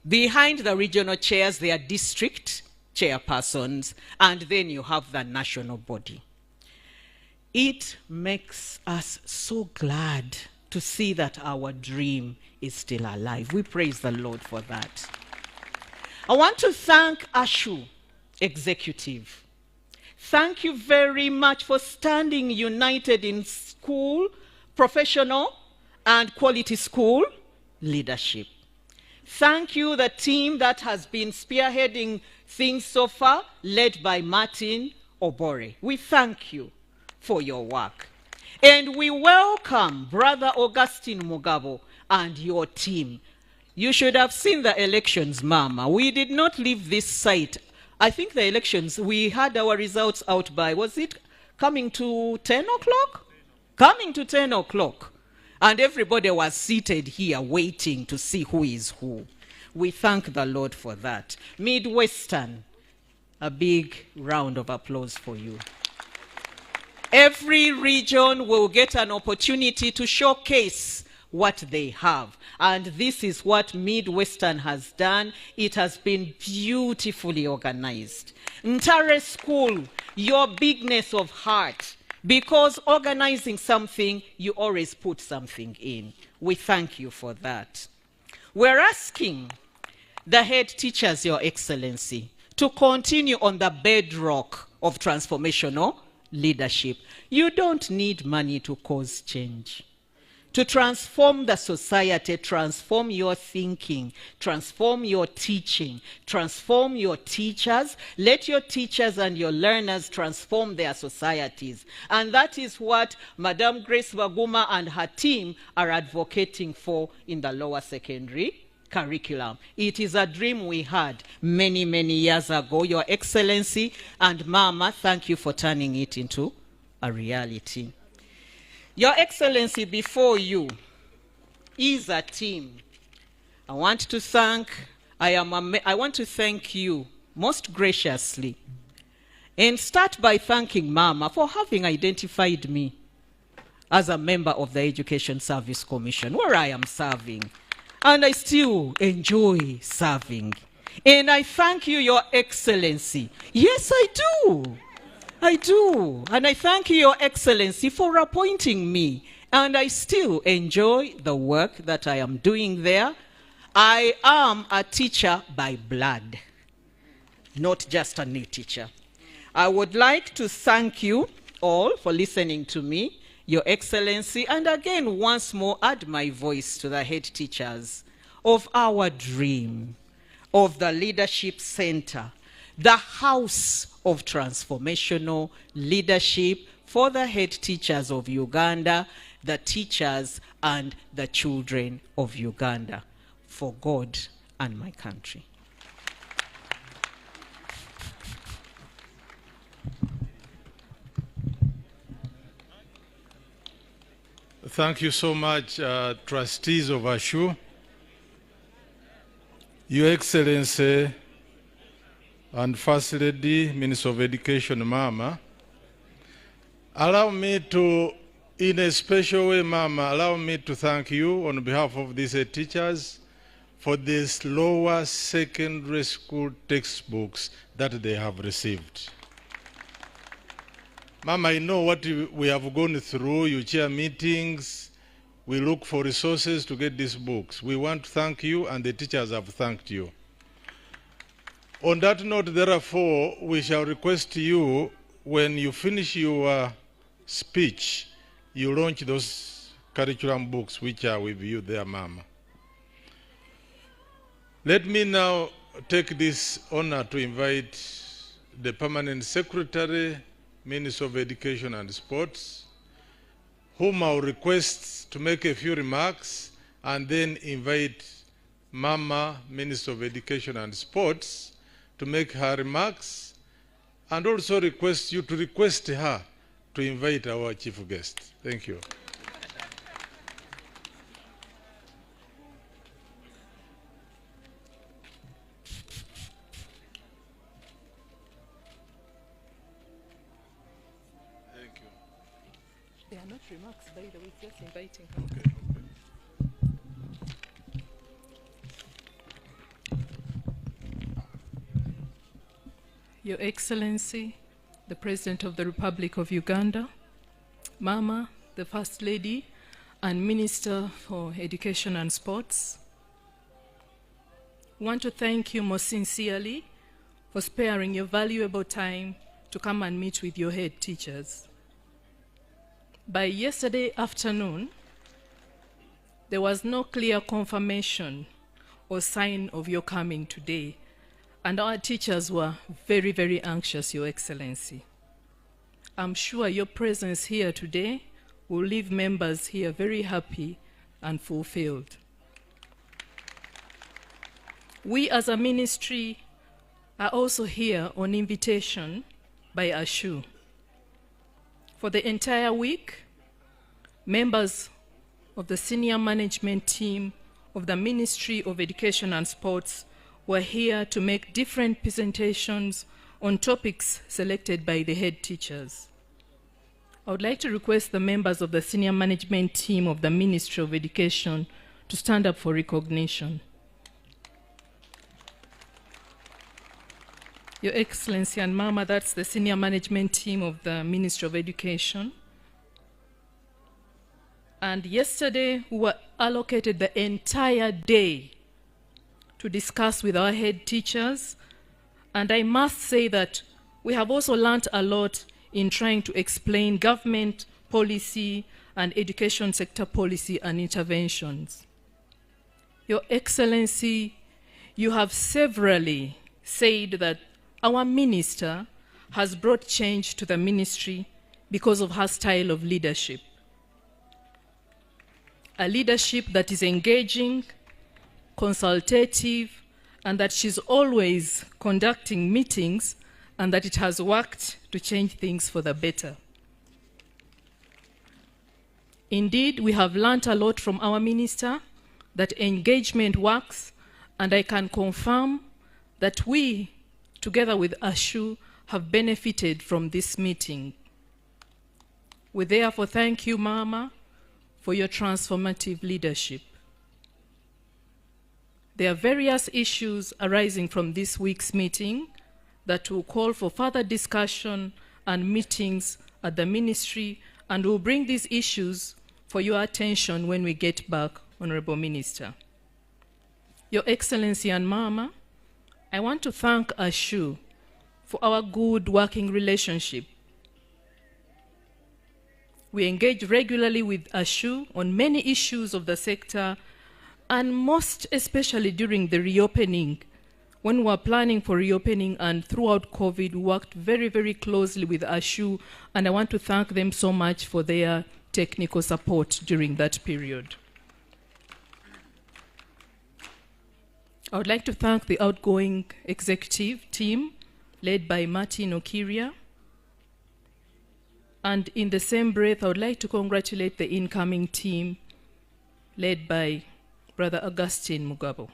Behind the regional chairs, there are district chairpersons, and then you have the national body. It makes us so glad to see that our dream is still alive. We praise the Lord for that. I want to thank ASHU Executive. Thank you very much for standing united in school, professional, and quality school leadership. Thank you, the team that has been spearheading things so far, led by Martin Obore. We thank you for your work. And we welcome Brother Augustine Mugabo and your team. You should have seen the elections, Mama. We did not leave this site. I think the elections, we had our results out by, was it coming to 10 o'clock? Coming to 10 o'clock. And everybody was seated here waiting to see who is who. We thank the Lord for that. Midwestern, a big round of applause for you. Every region will get an opportunity to showcase what they have. And this is what Midwestern has done. It has been beautifully organized. Ntare School, your bigness of heart. Because organizing something, you always put something in. We thank you for that. We're asking the head teachers, Your Excellency, to continue on the bedrock of transformational leadership. You don't need money to cause change. To transform the society, transform your thinking, transform your teaching, transform your teachers. Let your teachers and your learners transform their societies. And that is what Madam Grace Baguma and her team are advocating for in the lower secondary curriculum. It is a dream we had many, many years ago, Your Excellency, and Mama, thank you for turning it into a reality. Your Excellency, before you is a team. I want to thank you most graciously and start by thanking Mama for having identified me as a member of the Education Service Commission, where I am serving. And I still enjoy serving. And I thank you, Your Excellency. Yes, I do. I do. And I thank you, Your Excellency, for appointing me. And I still enjoy the work that I am doing there. I am a teacher by blood, not just a new teacher. I would like to thank you all for listening to me, Your Excellency, and again, once more, add my voice to the head teachers of our dream of the Leadership Center, the house of transformational leadership for the head teachers of Uganda, the teachers and the children of Uganda, for God and my country. Thank you so much, trustees of ASHU. Your Excellency and First Lady, Minister of Education, Mama, allow me to, in a special way, Mama, allow me to thank you on behalf of these teachers for these lower secondary school textbooks that they have received. Mama, I know what we have gone through. You chair meetings. We look for resources to get these books. We want to thank you, and the teachers have thanked you. On that note, therefore, we shall request you, when you finish your speech, you launch those curriculum books which are with you there, Mama. Let me now take this honor to invite the Permanent Secretary, Minister of Education and Sports, whom I will request to make a few remarks, and then invite Mama, Minister of Education and Sports, to make her remarks, and also request you to request her to invite our chief guest. Thank you. They are not remarks, by the way, just inviting her. Okay. Your Excellency, the President of the Republic of Uganda, Mama, the First Lady, and Minister for Education and Sports, I want to thank you most sincerely for sparing your valuable time to come and meet with your head teachers. By yesterday afternoon, there was no clear confirmation or sign of your coming today, and our teachers were very, very anxious, Your Excellency. I'm sure your presence here today will leave members here very happy and fulfilled. We as a ministry are also here on invitation by ASHU. For the entire week, members of the senior management team of the Ministry of Education and Sports were here to make different presentations on topics selected by the head teachers. I would like to request the members of the senior management team of the Ministry of Education to stand up for recognition. Your Excellency and Mama, that's the senior management team of the Ministry of Education. And yesterday, we were allocated the entire day to discuss with our head teachers. And I must say that we have also learned a lot in trying to explain government policy and education sector policy and interventions. Your Excellency, you have severally said that our minister has brought change to the ministry because of her style of leadership. A leadership that is engaging, consultative, and that she's always conducting meetings, and that it has worked to change things for the better. Indeed, we have learnt a lot from our minister, that engagement works, and I can confirm that we, together with ASHU, have benefited from this meeting. We therefore thank you, Mama, for your transformative leadership. There are various issues arising from this week's meeting that will call for further discussion and meetings at the ministry, and we'll bring these issues for your attention when we get back, Honorable Minister. Your Excellency and Mama, I want to thank ASHU for our good working relationship. We engage regularly with ASHU on many issues of the sector, and most especially during the reopening. When we were planning for reopening and throughout COVID, we worked very, very closely with ASHU, and I want to thank them so much for their technical support during that period. I would like to thank the outgoing executive team led by Martin Okiria. And in the same breath, I would like to congratulate the incoming team led by Brother Augustine Mugabo.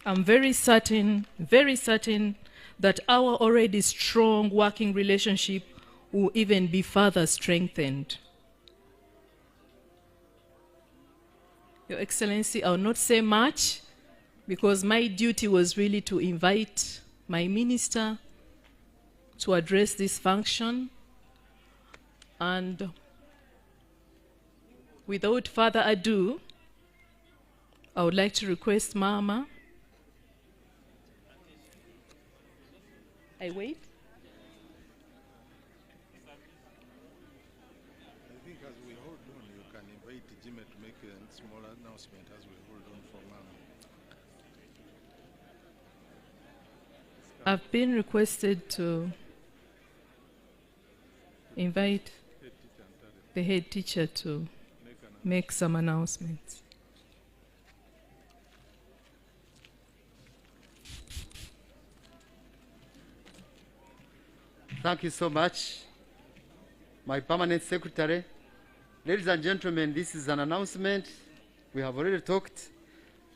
I'm very certain that our already strong working relationship will even be further strengthened. Your Excellency, I will not say much, because my duty was really to invite my minister to address this function. And without further ado, I would like to request Mama. I wait? I think as we hold on, you can invite Jimmy to make a small announcement as we hold on for Mama. I've been requested to invite the head teacher to make some announcements. Thank you so much, my permanent secretary. Ladies and gentlemen, this is an announcement. We have already talked.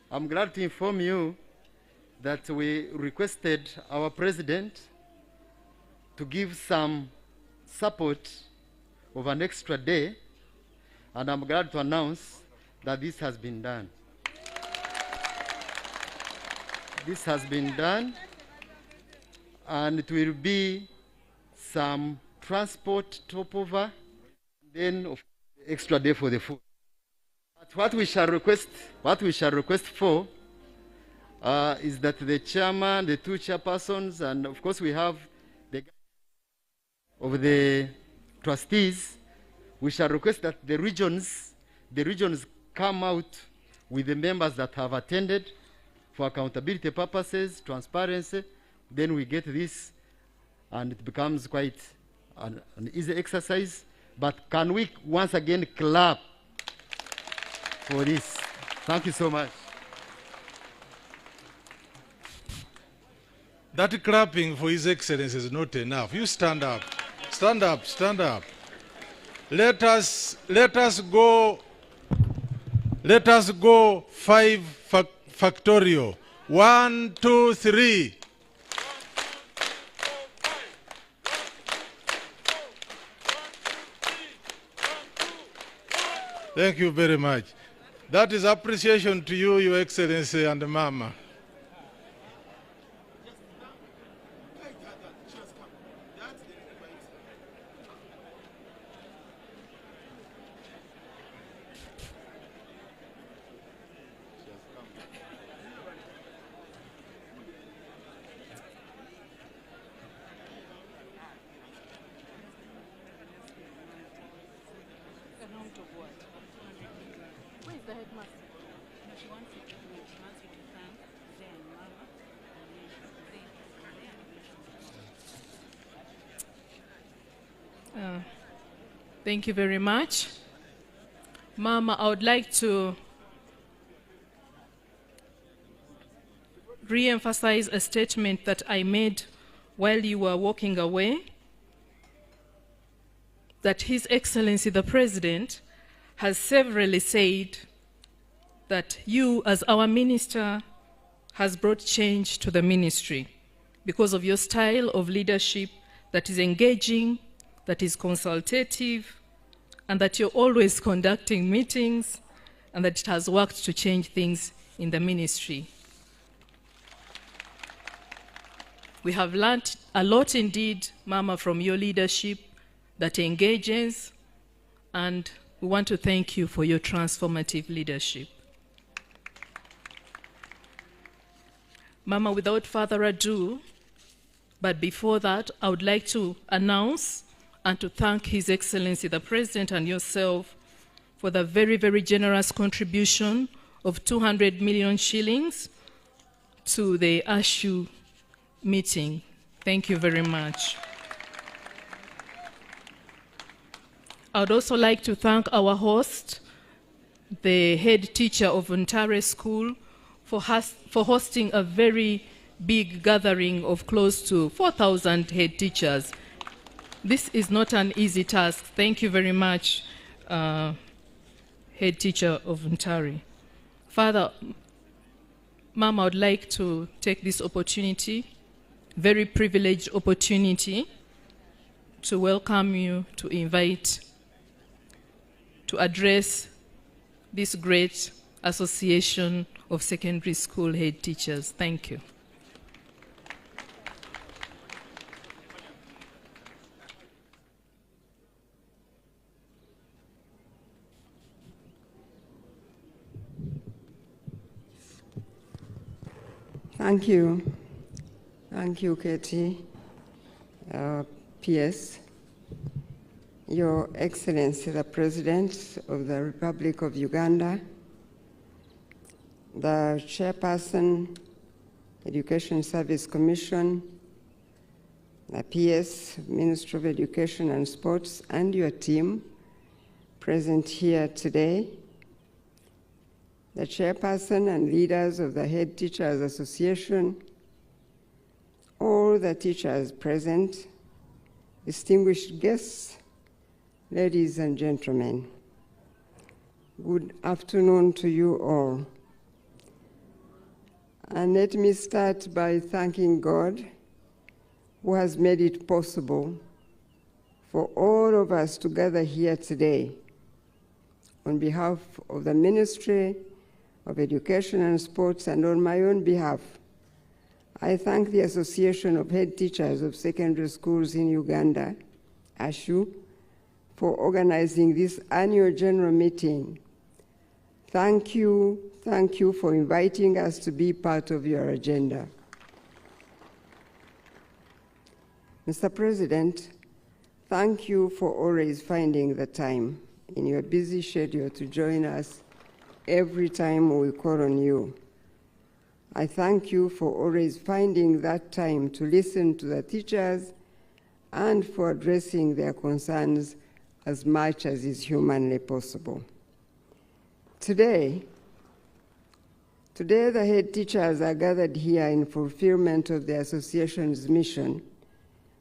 I'm glad to inform you that we requested our president to give some support of an extra day, and I'm glad to announce that this has been done. This has been done, and it will be some transport topover, then of extra day for the food. But what we shall request for is that the chairman, the two chairpersons, and of course we have the of the trustees, we shall request that the regions come out with the members that have attended for accountability purposes, transparency. Then we get this, and it becomes quite an easy exercise. But can we once again clap for this? Thank you so much. That clapping for His Excellency is not enough. You stand up. Stand up, stand up. Let us go 5 factorial. 1, 2, 3. Thank you very much. That is appreciation to you, Your Excellency, and Mama. Thank you very much. Mama, I would like to re-emphasize a statement that I made while you were walking away, that His Excellency the President has severally said that you, as our minister, has brought change to the ministry because of your style of leadership that is engaging, that is consultative, and that you're always conducting meetings, and that it has worked to change things in the ministry. We have learned a lot indeed, Mama, from your leadership that engages, and we want to thank you for your transformative leadership. Mama, without further ado, but before that, I would like to announce and to thank His Excellency the President and yourself for the very, very generous contribution of 200 million shillings to the ASHU meeting. Thank you very much. I would also like to thank our host, the head teacher of Ontario School, for hosting a very big gathering of close to 4,000 head teachers. This is not an easy task. Thank you very much, head teacher of Ontario. Father, Mom, I would like to take this opportunity, very privileged opportunity, to welcome you, to invite, to address this great association of secondary school head teachers. Thank you. Thank you. Thank you, Katie. PS. Your Excellency, the President of the Republic of Uganda, the Chairperson, Education Service Commission, the PS, Ministry of Education and Sports, and your team present here today, the Chairperson and leaders of the Head Teachers Association, all the teachers present, distinguished guests, ladies and gentlemen, good afternoon to you all. And let me start by thanking God, who has made it possible for all of us to gather here today. On behalf of the Ministry of Education and Sports and on my own behalf, I thank the Association of Head Teachers of Secondary Schools in Uganda, ASHU, for organizing this annual general meeting. Thank you for inviting us to be part of your agenda. Mr. President, thank you for always finding the time in your busy schedule to join us every time we call on you. I thank you for always finding that time to listen to the teachers and for addressing their concerns as much as is humanly possible. Today, the head teachers are gathered here in fulfillment of the association's mission,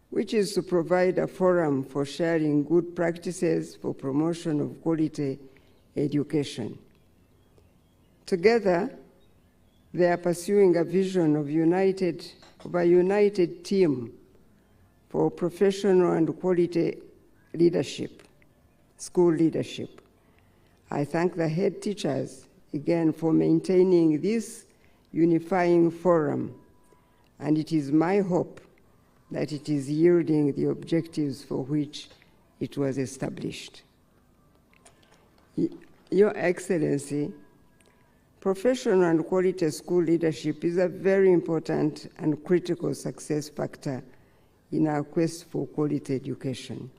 which is to provide a forum for sharing good practices for promotion of quality education. Together, they are pursuing a vision of a united team for professional and quality leadership, school leadership. I thank the head teachers again for maintaining this unifying forum, and it is my hope that it is yielding the objectives for which it was established. Your Excellency, professional and quality school leadership is a very important and critical success factor in our quest for quality education.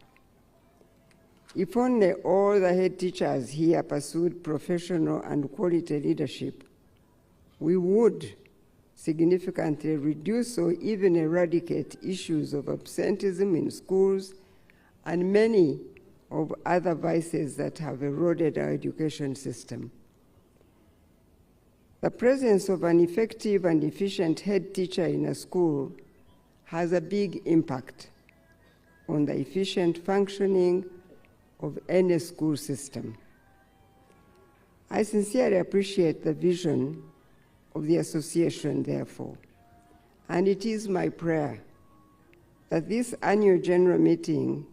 If only all the head teachers here pursued professional and quality leadership, we would significantly reduce or even eradicate issues of absenteeism in schools and many of other vices that have eroded our education system. The presence of an effective and efficient head teacher in a school has a big impact on the efficient functioning of any school system. I sincerely appreciate the vision of the association, therefore, and it is my prayer that this annual general meeting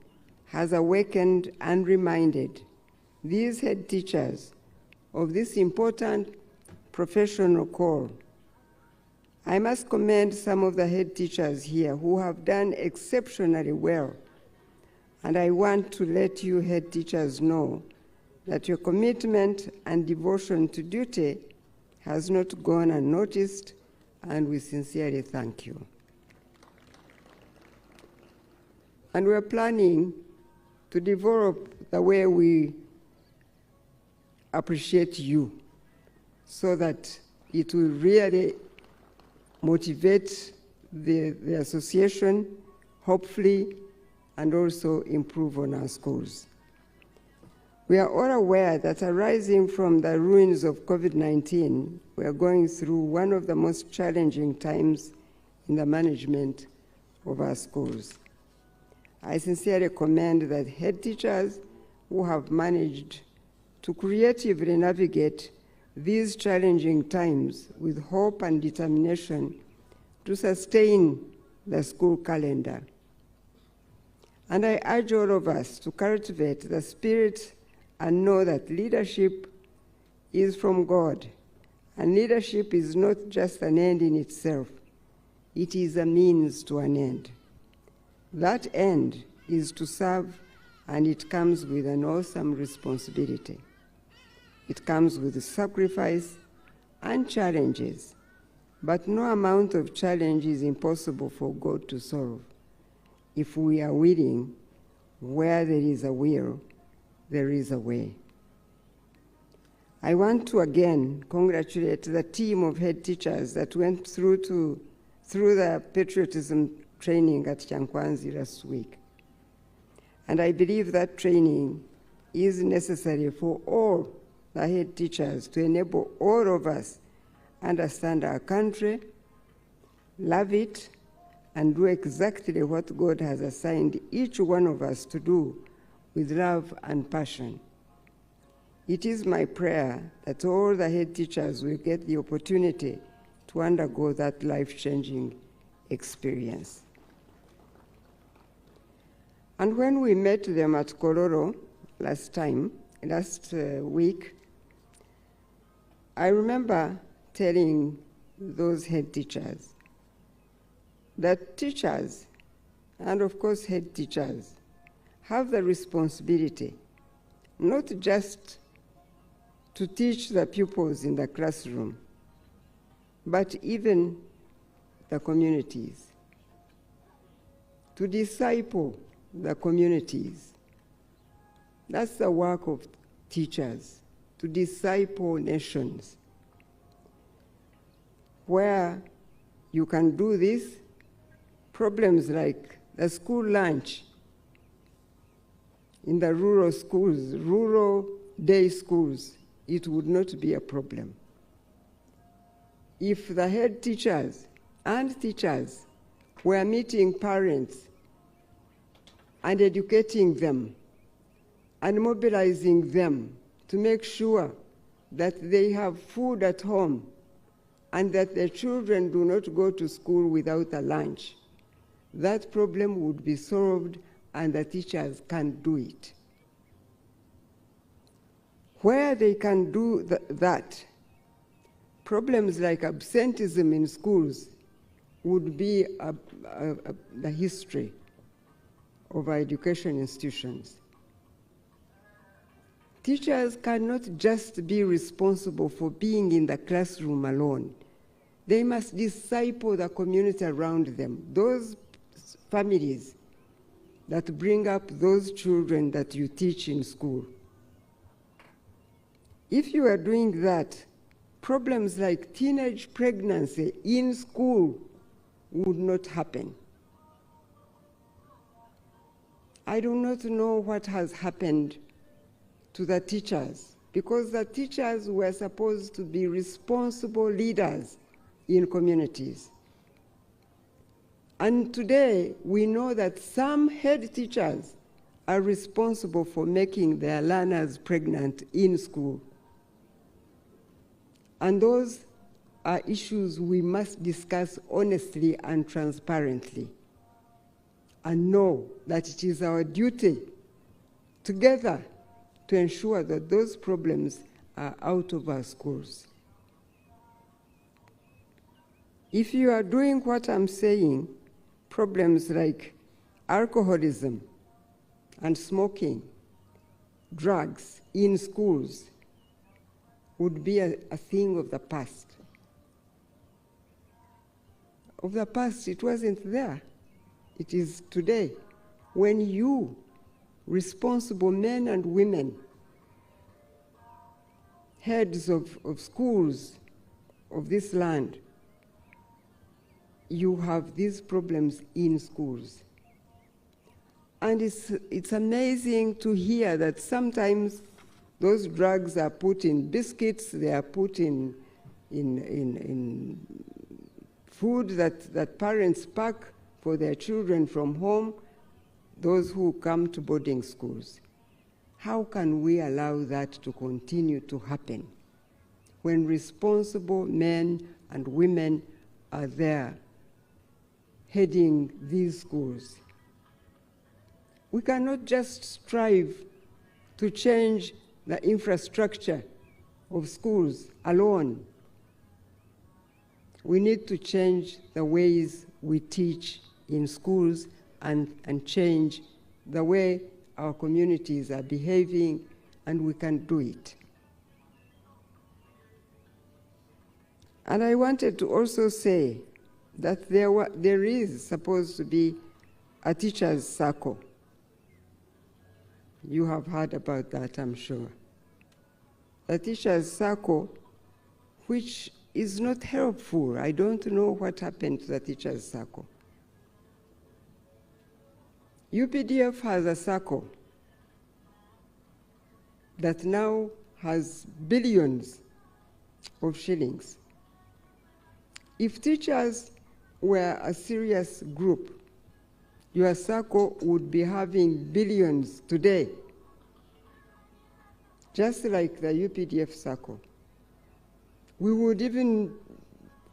has awakened and reminded these head teachers of this important professional call. I must commend some of the head teachers here who have done exceptionally well, and I want to let you head teachers know that your commitment and devotion to duty has not gone unnoticed, and we sincerely thank you. And we're planning to develop the way we appreciate you so that it will really motivate the association, hopefully, and also improve on our schools. We are all aware that arising from the ruins of COVID-19, we are going through one of the most challenging times in the management of our schools. I sincerely commend the head teachers who have managed to creatively navigate these challenging times with hope and determination to sustain the school calendar. And I urge all of us to cultivate the spirit and know that leadership is from God, and leadership is not just an end in itself, it is a means to an end. That end is to serve, and it comes with an awesome responsibility. It comes with sacrifice and challenges, but no amount of challenge is impossible for God to solve. If we are willing, where there is a will, there is a way. I want to again congratulate the team of head teachers that went through the patriotism training at Chankwanzi last week. And I believe that training is necessary for all the head teachers to enable all of us understand our country, love it, and do exactly what God has assigned each one of us to do with love and passion. It is my prayer that all the head teachers will get the opportunity to undergo that life-changing experience. And when we met them at Kololo last week, I remember telling those head teachers that teachers, and of course head teachers, have the responsibility not just to teach the pupils in the classroom, but even the communities, to disciple the communities. That's the work of teachers, to disciple nations. Where you can do this, problems like the school lunch in the rural schools, rural day schools, it would not be a problem. If the head teachers and teachers were meeting parents and educating them and mobilizing them to make sure that they have food at home and that their children do not go to school without a lunch, that problem would be solved and the teachers can do it. Where they can do that, problems like absenteeism in schools would be the history of our education institutions. Teachers cannot just be responsible for being in the classroom alone. They must disciple the community around them, those families that bring up those children that you teach in school. If you are doing that, problems like teenage pregnancy in school would not happen. I do not know what has happened to the teachers, because the teachers were supposed to be responsible leaders in communities. And today, we know that some head teachers are responsible for making their learners pregnant in school. And those are issues we must discuss honestly and transparently, and know that it is our duty together to ensure that those problems are out of our schools. If you are doing what I'm saying, problems like alcoholism and smoking, drugs in schools would be a thing of the past. Of the past, it wasn't there. It is today, when you, responsible men and women, heads of schools of this land, you have these problems in schools. And it's amazing to hear that sometimes those drugs are put in biscuits, they are put in food that parents pack for their children from home, those who come to boarding schools. How can we allow that to continue to happen when responsible men and women are there heading these schools? We cannot just strive to change the infrastructure of schools alone. We need to change the ways we teach in schools and change the way our communities are behaving, and we can do it. And I wanted to also say that there is supposed to be a teacher's circle. You have heard about that, I'm sure. A teacher's circle, which is not helpful. I don't know what happened to the teacher's circle. UPDF has a circle that now has billions of shillings. If teachers were a serious group, your circle would be having billions today, just like the UPDF circle. We would even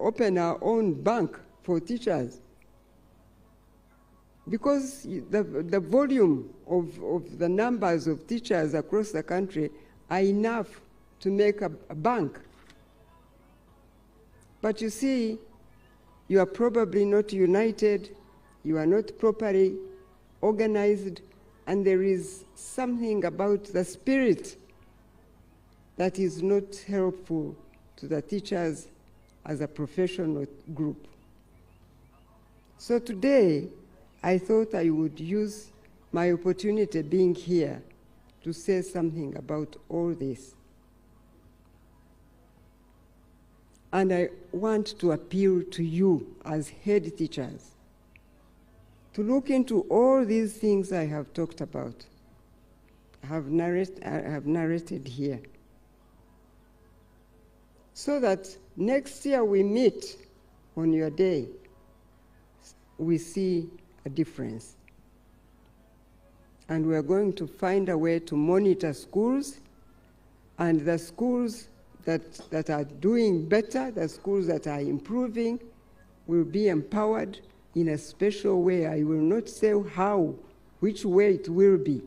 open our own bank for teachers, because the volume of the numbers of teachers across the country are enough to make a bank. But you see, you are probably not united, you are not properly organized, and there is something about the spirit that is not helpful to the teachers as a professional group. So today, I thought I would use my opportunity being here to say something about all this. And I want to appeal to you as head teachers to look into all these things I have talked about, I have narrated here, so that next year we meet on your day, we see a difference. And we are going to find a way to monitor schools, and the schools that are doing better, the schools that are improving, will be empowered in a special way. I will not say how, which way it will be,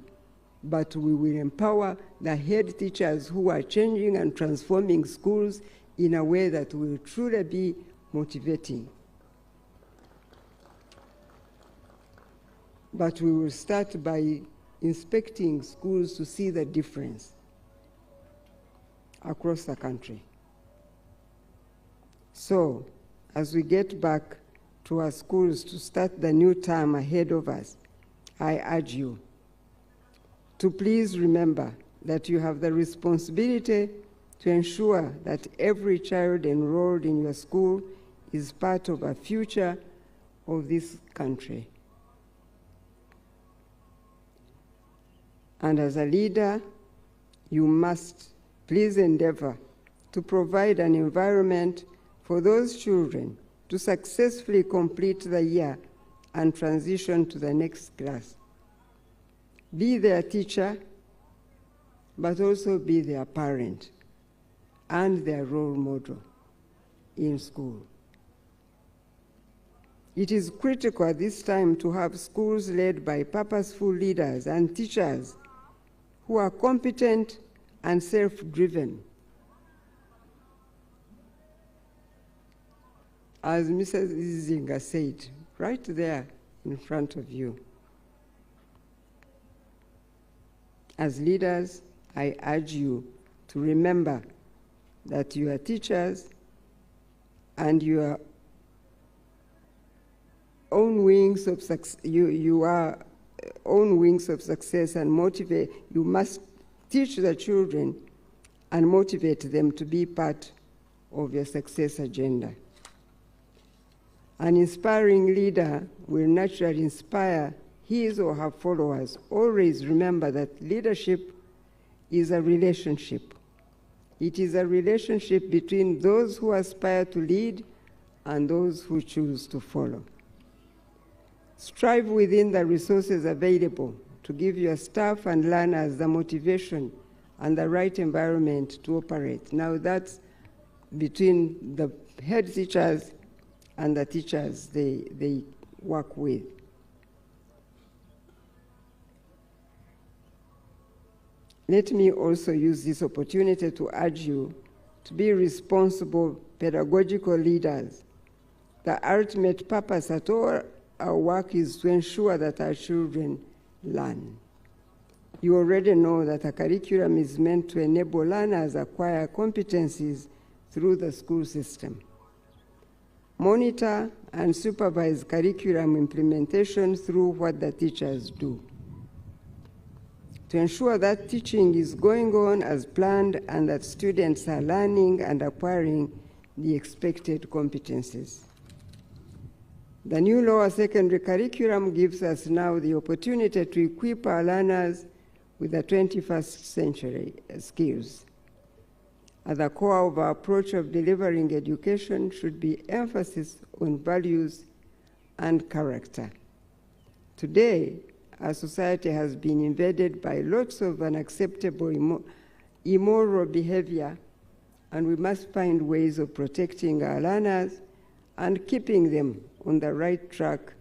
but we will empower the head teachers who are changing and transforming schools in a way that will truly be motivating. But we will start by inspecting schools to see the difference across the country. So, as we get back to our schools to start the new term ahead of us, I urge you to please remember that you have the responsibility to ensure that every child enrolled in your school is part of a future of this country. And as a leader, you must please endeavor to provide an environment for those children to successfully complete the year and transition to the next class. Be their teacher, but also be their parent and their role model in school. It is critical at this time to have schools led by purposeful leaders and teachers who are competent and self-driven. As Mrs. Izinga said, right there in front of you. As leaders, I urge you to remember that you are teachers and your own wings of success, you are own wings of success, and motivate. You must teach the children and motivate them to be part of your success agenda. An inspiring leader will naturally inspire his or her followers. Always remember that leadership is a relationship. It is a relationship between those who aspire to lead and those who choose to follow. Strive within the resources available to give your staff and learners the motivation and the right environment to operate. Now that's between the head teachers and the teachers they work with. Let me also use this opportunity to urge you to be responsible pedagogical leaders. The ultimate purpose at all our work is to ensure that our children learn. You already know that a curriculum is meant to enable learners acquire competencies through the school system. Monitor and supervise curriculum implementation through what the teachers do, to ensure that teaching is going on as planned and that students are learning and acquiring the expected competencies. The new lower secondary curriculum gives us now the opportunity to equip our learners with the 21st century skills. At the core of our approach of delivering education should be emphasis on values and character. Today, our society has been invaded by lots of unacceptable immoral behavior, and we must find ways of protecting our learners and keeping them on the right track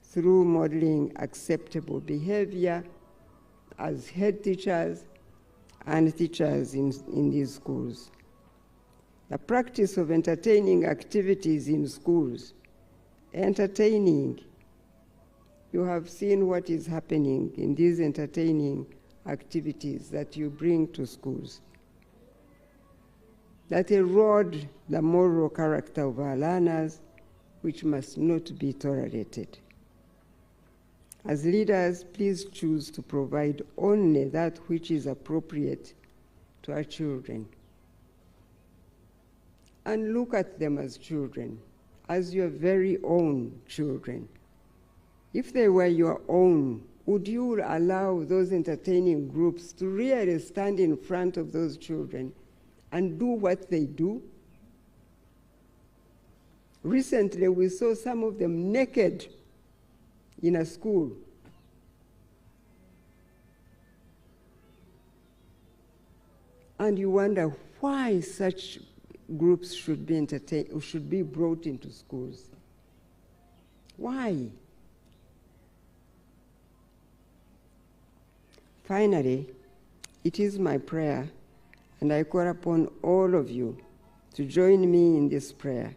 through modeling acceptable behavior as head teachers and teachers in these schools. The practice of entertaining activities in schools, entertaining, you have seen what is happening in these entertaining activities that you bring to schools, that erode the moral character of our learners, which must not be tolerated. As leaders, please choose to provide only that which is appropriate to our children. And look at them as children, as your very own children. If they were your own, would you allow those entertaining groups to really stand in front of those children and do what they do? Recently, we saw some of them naked in a school. And you wonder why such groups should be entertained, or should be brought into schools. Why? Finally, it is my prayer, and I call upon all of you to join me in this prayer,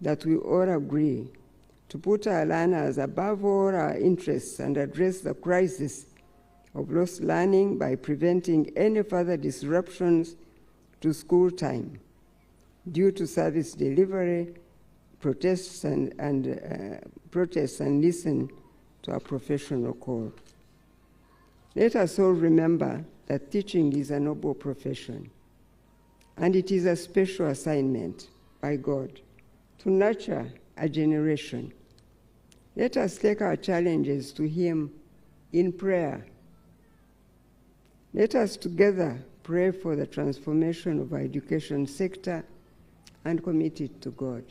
that we all agree to put our learners above all our interests and address the crisis of lost learning by preventing any further disruptions to school time due to service delivery, protests, and listen to our professional call. Let us all remember that teaching is a noble profession, and it is a special assignment by God to nurture a generation. Let us take our challenges to Him in prayer. Let us together pray for the transformation of our education sector, and commit it to God.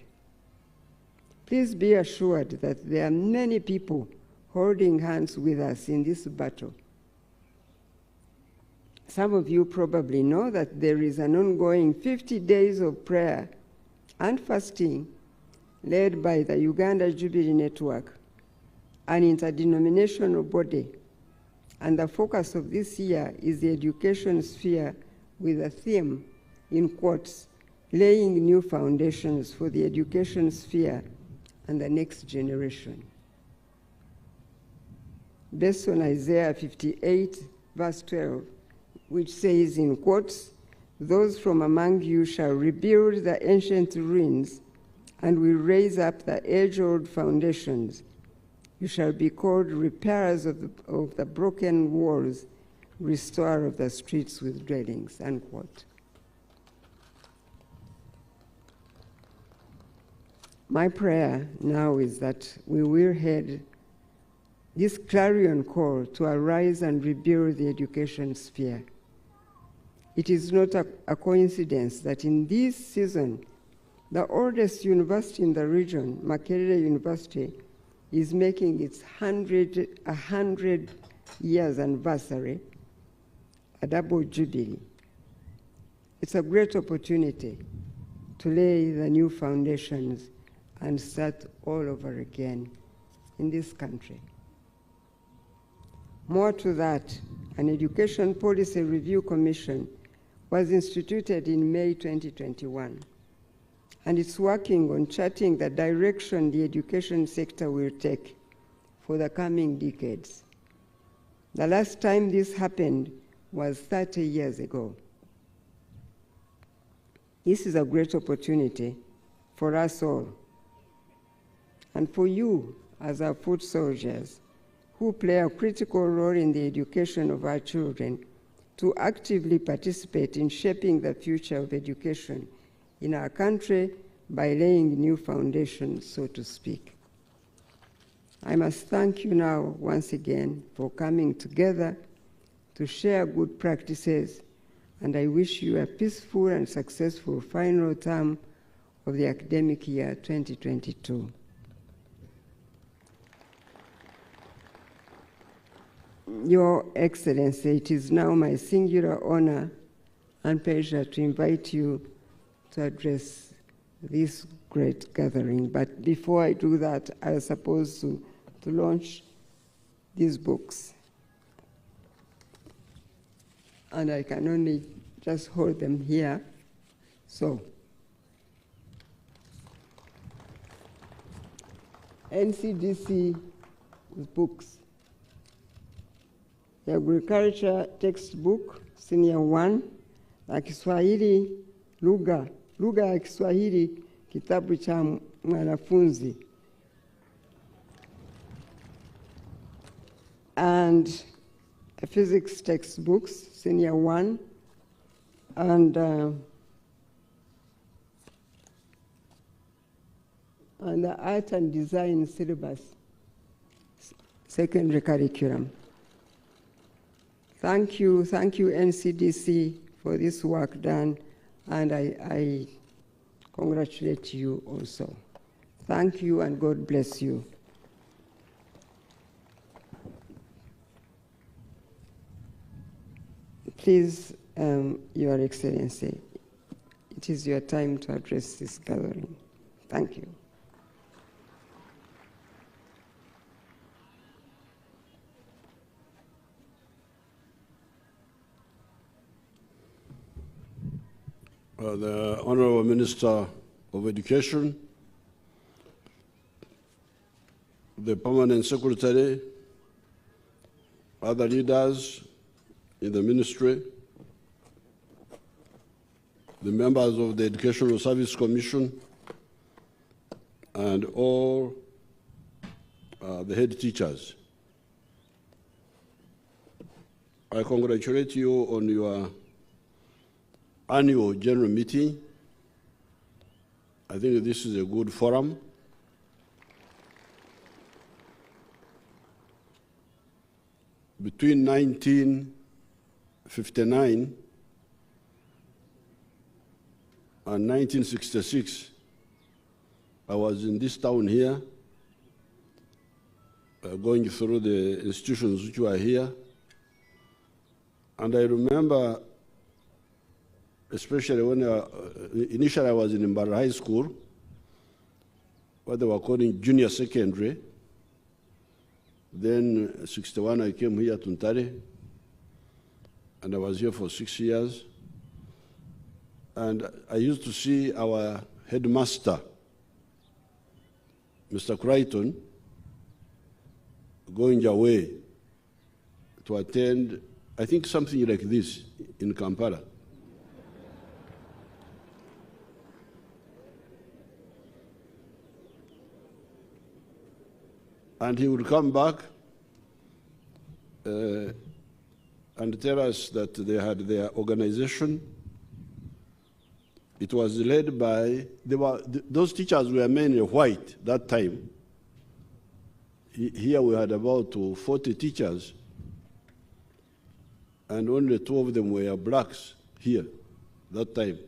Please be assured that there are many people holding hands with us in this battle. Some of you probably know that there is an ongoing 50 days of prayer and fasting led by the Uganda Jubilee Network, an interdenominational body. And the focus of this year is the education sphere with a theme, in quotes, laying new foundations for the education sphere and the next generation. Based on Isaiah 58, verse 12, which says, in quotes, those from among you shall rebuild the ancient ruins and will raise up the age-old foundations. You shall be called repairers of the broken walls, restorer of the streets with dwellings, unquote. My prayer now is that we will heed this clarion call to arise and rebuild the education sphere. It is not a coincidence that in this season, the oldest university in the region, Makerere University, is making its 100 years anniversary, a double jubilee. It's a great opportunity to lay the new foundations and start all over again in this country. More to that, an Education Policy Review Commission was instituted in May 2021, and it's working on charting the direction the education sector will take for the coming decades. The last time this happened was 30 years ago. This is a great opportunity for us all, and for you as our foot soldiers who play a critical role in the education of our children to actively participate in shaping the future of education in our country by laying new foundations, so to speak. I must thank you now once again for coming together to share good practices, and I wish you a peaceful and successful final term of the academic year 2022. Your Excellency, it is now my singular honor and pleasure to invite you to address this great gathering. But before I do that, I was supposed to launch these books. And I can only just hold them here. So, NCDC books. The agriculture textbook, senior 1, la Kiswahili, lugha ya Kiswahili, kitabu cha mwanafunzi. And a physics textbooks, senior 1, and the art and design syllabus, secondary curriculum. Thank you, NCDC, for this work done, and I congratulate you also. Thank you, and God bless you. Please, Your Excellency, it is your time to address this gathering. Thank you. The Honorable Minister of Education, the Permanent Secretary, other leaders in the ministry, the members of the Educational Service Commission, and all the head teachers. I congratulate you on your annual general meeting. I think this is a good forum. Between 1959 in 1966, I was in this town here, going through the institutions which were here. And I remember, especially when initially I was in Mbara High School, what they were calling junior secondary. Then 61, I came here to Ntare, and I was here for 6 years. And I used to see our headmaster, Mr. Crichton, going away to attend, I think, something like this in Kampala. And he would come back and tell us that they had their organization. It was led by, those teachers were mainly white that time. Here we had about 40 teachers, and only 2 of them were blacks here that time.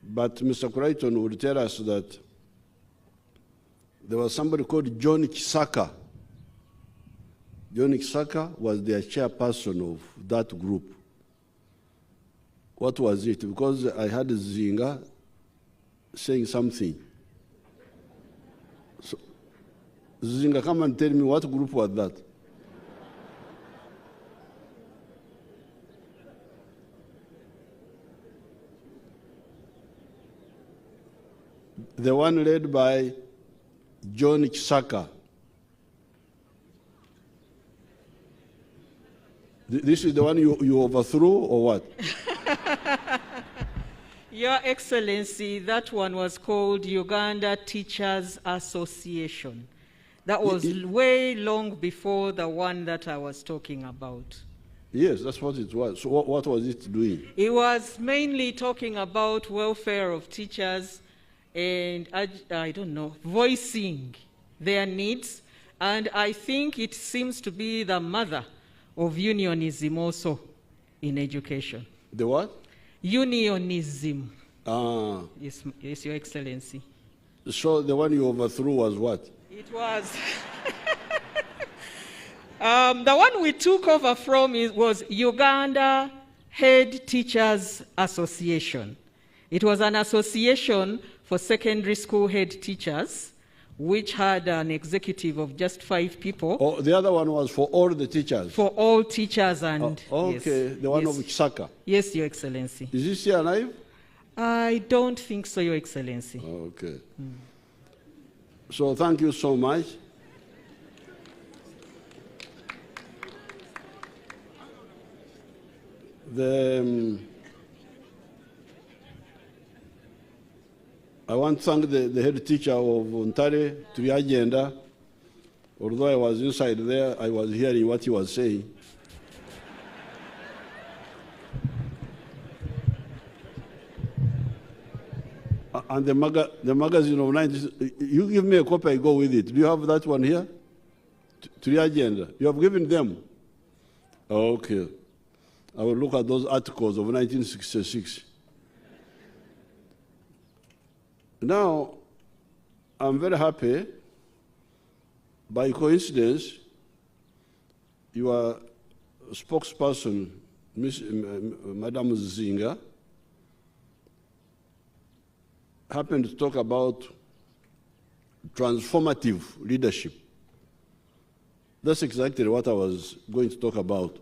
But Mr. Crichton would tell us that there was somebody called John Kisaka. John Kisaka was their chairperson of that group. What was it? Because I had Zinga saying something. So, Zinga, come and tell me what group was that? The one led by John Kisaka. This is the one you overthrew, or what? Your Excellency, that one was called Uganda Teachers Association. That was way long before the one that I was talking about. Yes, that's what it was. So what was it doing? It was mainly talking about welfare of teachers and, I don't know, voicing their needs. And I think it seems to be the mother of unionism also in education. The what? Unionism. Ah. Yes, Your Excellency. So the one you overthrew was what? It was... the one we took over from was Uganda Headteachers Association. It was an association for secondary school head teachers, which had an executive of just 5 people. Oh, the other one was for all the teachers? For all teachers and... Oh, okay, yes, the one of Kisaka. Yes, Your Excellency. Is he still alive? I don't think so, Your Excellency. Okay. So thank you so much. I want to thank the head teacher of Ntare to the agenda. Although I was inside there, I was hearing what he was saying. And the magazine of 90s, you give me a copy, I go with it. Do you have that one here? To the agenda. You have given them? Okay. I will look at those articles of 1966. Now, I'm very happy. By coincidence, your spokesperson, Madam Zinga, happened to talk about transformative leadership. That's exactly what I was going to talk about.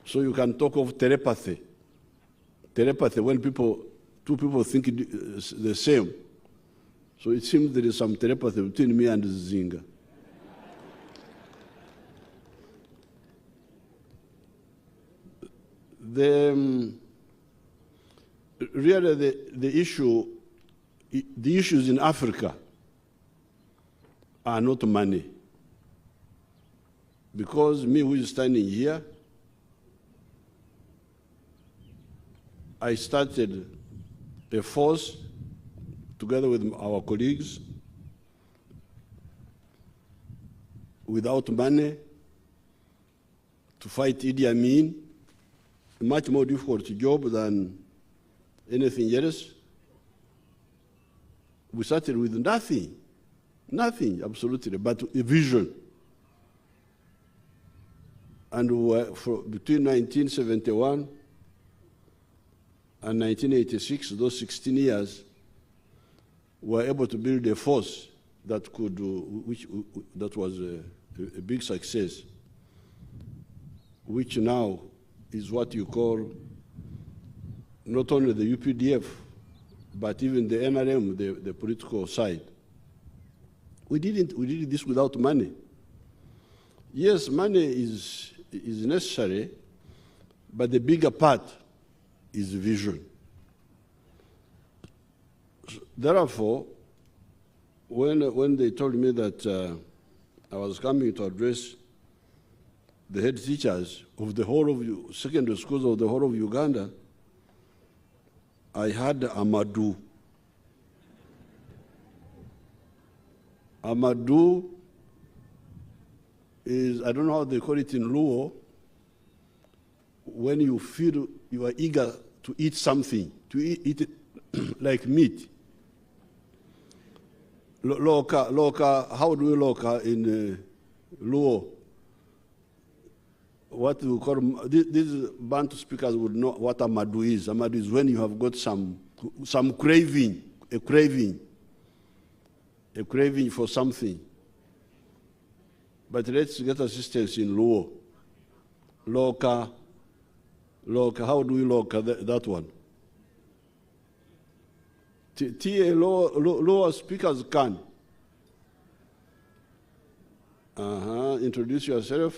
So you can talk of telepathy. Telepathy, when two people think the same. So it seems there is some telepathy between me and Zinga. Really, the issues in Africa are not money. Because me who is standing here, I started a force together with our colleagues without money to fight Idi Amin much more difficult job than anything else. We started with nothing, absolutely, but a vision. And we were between 1971 and 1986, those 16 years, we were able to build a force that that was a big success, which now is what you call not only the UPDF, but even the NRM, the political side. We did this without money. Yes, money is necessary, but the bigger part is vision. Therefore, when they told me that I was coming to address the head teachers of the whole of secondary schools of the whole of Uganda, I had Amadou. Amadou is, I don't know how they call it in Luo, when you feel you are eager to eat something, to eat it like meat. Loka, how do we loka in Luo? What we call, these Bantu speakers would know what Amadou is. Amadou is when you have got some craving, a craving for something. But let's get assistance in Luo. Loka, how do we loka that one? Lower speakers can. Introduce yourself.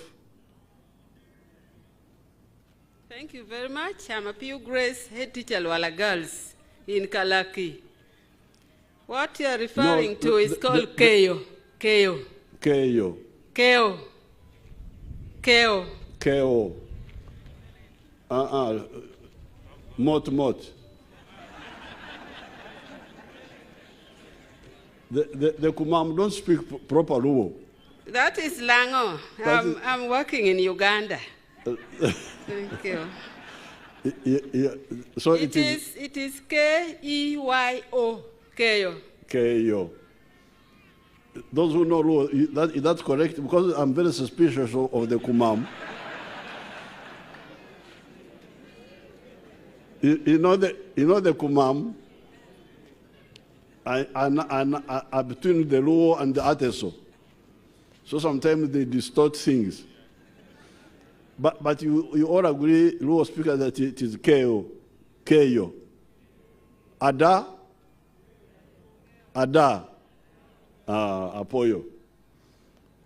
Thank you very much. I'm a Pew Grace, head teacher Luala Girls in Kalaki. What you are referring to is called Keo. Keo. Keo. Keo. Keo. Keo. Mot. The Kumam don't speak proper Luo. That is Lango. I'm working in Uganda. Thank you. So it is K-E-Y-O. Keo. Keo. Those who know Luo, that's correct, because I'm very suspicious of the Kumam. You know the Kumam are between the Luo and the Ateso. So sometimes they distort things. But you all agree, Luo speaker, that it is Keo. Ada,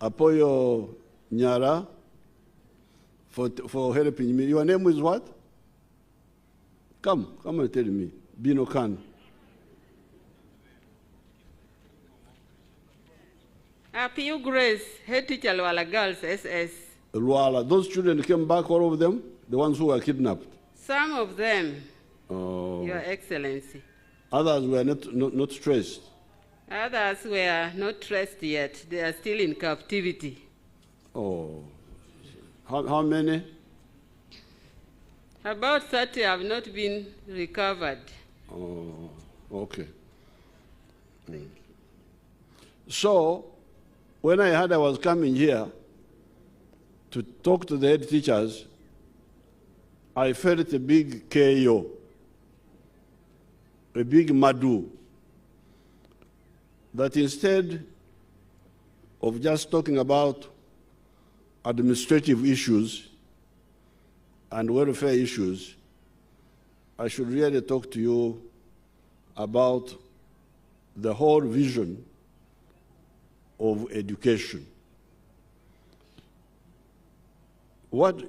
Apoyo Nyara, for helping me. Your name is what? Come and tell me. Bino Khan. Pew Grace, head teacher Luala Girls, SS. Luala. Those children came back, all of them? The ones who were kidnapped? Some of them, Oh. Your Excellency. Others were not traced? Others were not traced yet. They are still in captivity. Oh. How many? About 30 have not been recovered. Oh, okay. So, when I heard I was coming here to talk to the head teachers, I felt a big KO, a big Madu, that instead of just talking about administrative issues and welfare issues, I should really talk to you about the whole vision of education.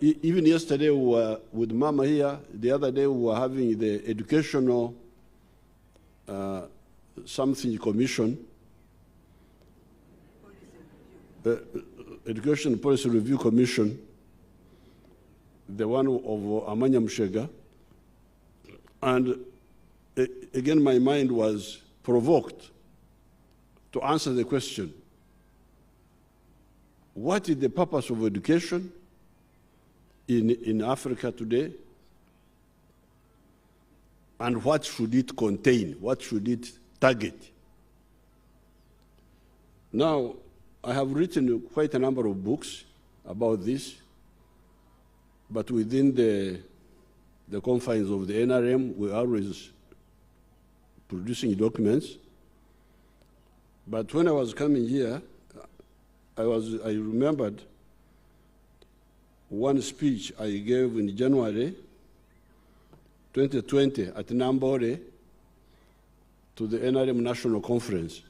Even yesterday we were with Mama here, the other day we were having the educational something commission, Education Policy Review Commission, the one of Amanya Mshega, and again my mind was provoked to answer the question, what is the purpose of education in Africa today? and what should it contain, what should it target. Now, I have written quite a number of books about this, but within the confines of the NRM, we are always producing documents. But when I was coming here, I remembered one speech I gave in January 2020 at Nambore to the NRM National Conference.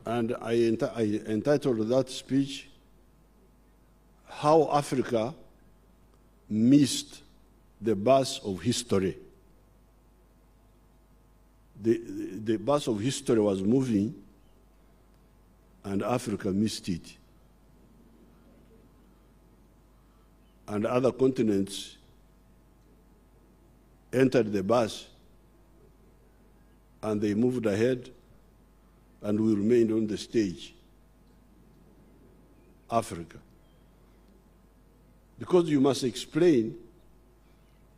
And I entitled that speech, How Africa Missed the Bus of History. The bus of history was moving, and Africa missed it. And other continents entered the bus, and they moved ahead, and we remained on the stage, Africa. Because you must explain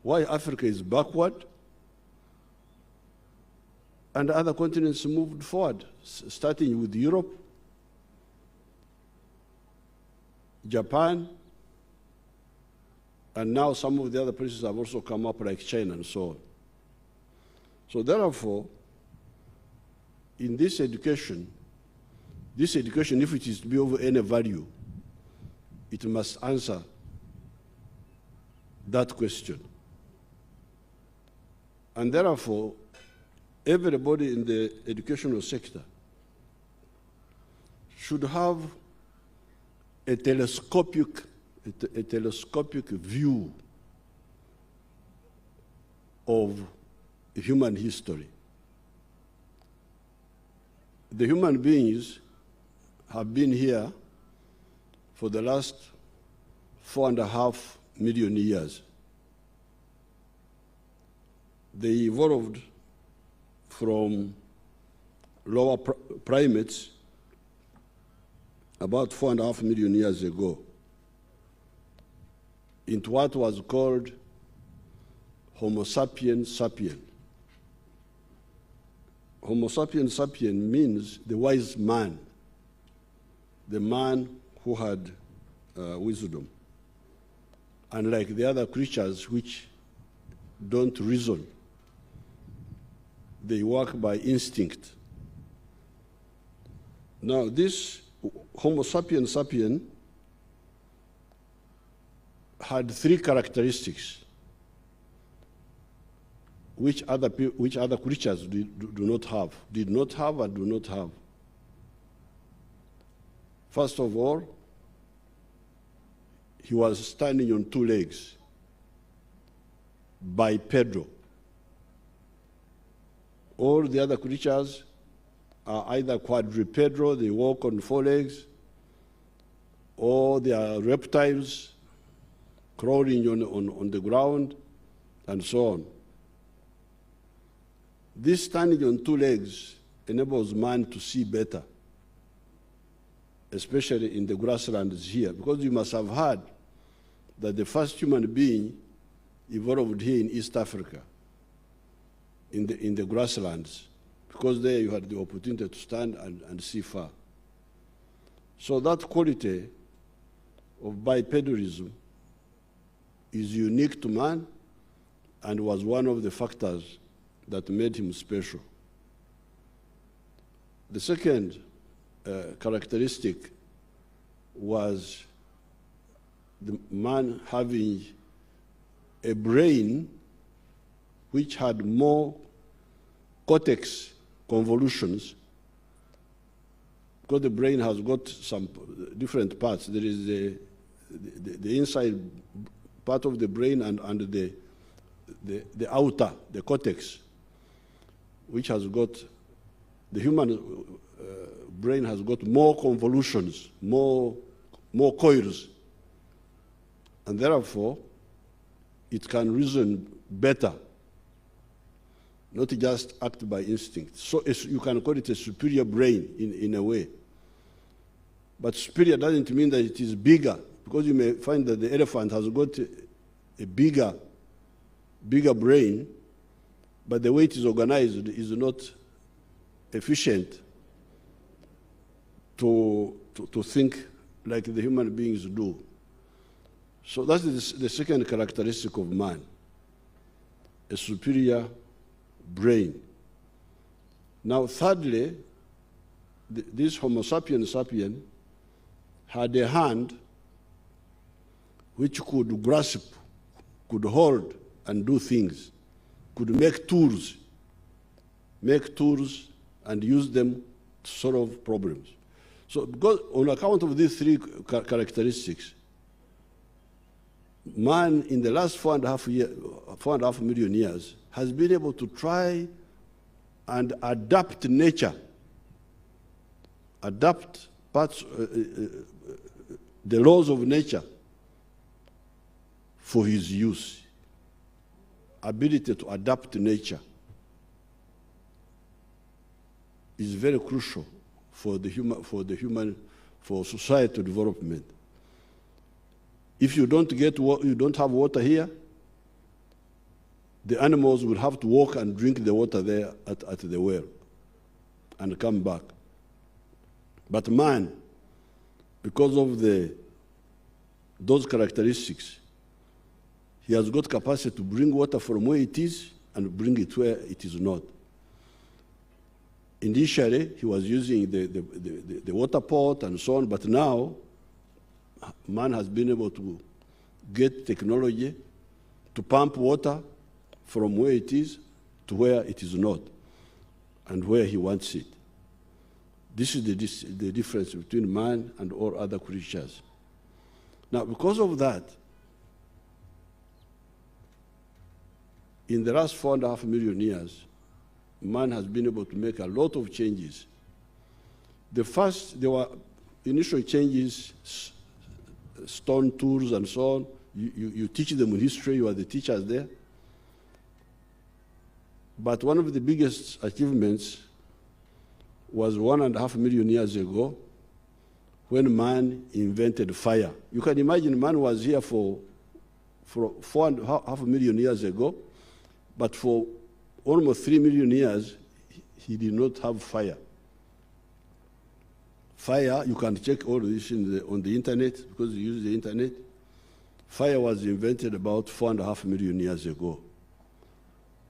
why Africa is backward and other continents moved forward, starting with Europe, Japan, and now some of the other places have also come up, like China and so on. So therefore, in this education, if it is to be of any value, it must answer that question. And therefore, everybody in the educational sector should have a telescopic view of human history. The human beings have been here for the last 4.5 million years. They evolved from lower primates about 4.5 million years ago into what was called Homo sapiens sapien. Homo sapiens sapien means the wise man, the man who had wisdom. Unlike the other creatures which don't reason, they work by instinct. Now, this Homo sapiens sapien had 3 characteristics which other creatures did not have and do not have. First of all, he was standing on 2 legs, bipedal. All the other creatures are either quadrupedal, they walk on 4 legs, or they are reptiles crawling on the ground, and so on. This standing on 2 legs enables man to see better, especially in the grasslands here, because you must have heard that the first human being evolved here in East Africa, in the grasslands, because there you had the opportunity to stand and see far. So that quality of bipedalism is unique to man and was one of the factors that made him special. The second characteristic was the man having a brain which had more cortex convolutions, because the brain has got some different parts. There is the inside part of the brain and the outer, the cortex, which has got, the human brain has got more convolutions, more coils, and therefore it can reason better, not just act by instinct. So you can call it a superior brain in a way. But superior doesn't mean that it is bigger, because you may find that the elephant has got a bigger bigger brain, but the way it is organized is not efficient to think like the human beings do. So that is the second characteristic of man, a superior brain. Now, thirdly, this Homo sapiens sapien had a hand which could grasp, could hold and do things, could make tools and use them to solve problems. So because on account of these three characteristics, man in the last 4.5 million years has been able to try and adapt nature, adapt parts, the laws of nature for his use. Ability to adapt nature is very crucial for societal development. If you don't have water here, the animals will have to walk and drink the water there at the well and come back. But man, because of those characteristics, he has got capacity to bring water from where it is and bring it where it is not. Initially, he was using the water pot and so on, but now man has been able to get technology to pump water from where it is to where it is not and where he wants it. This is the difference between man and all other creatures. Now, because of that, in the last 4.5 million years, man has been able to make a lot of changes. There were initial changes, stone tools and so on. You teach them in history, you are the teachers there. But one of the biggest achievements was 1.5 million years ago when man invented fire. You can imagine man was here for 4.5 million years ago, but for almost 3 million years, he did not have fire. Fire, you can check all this on the internet because you use the internet. Fire was invented about 4.5 million years ago.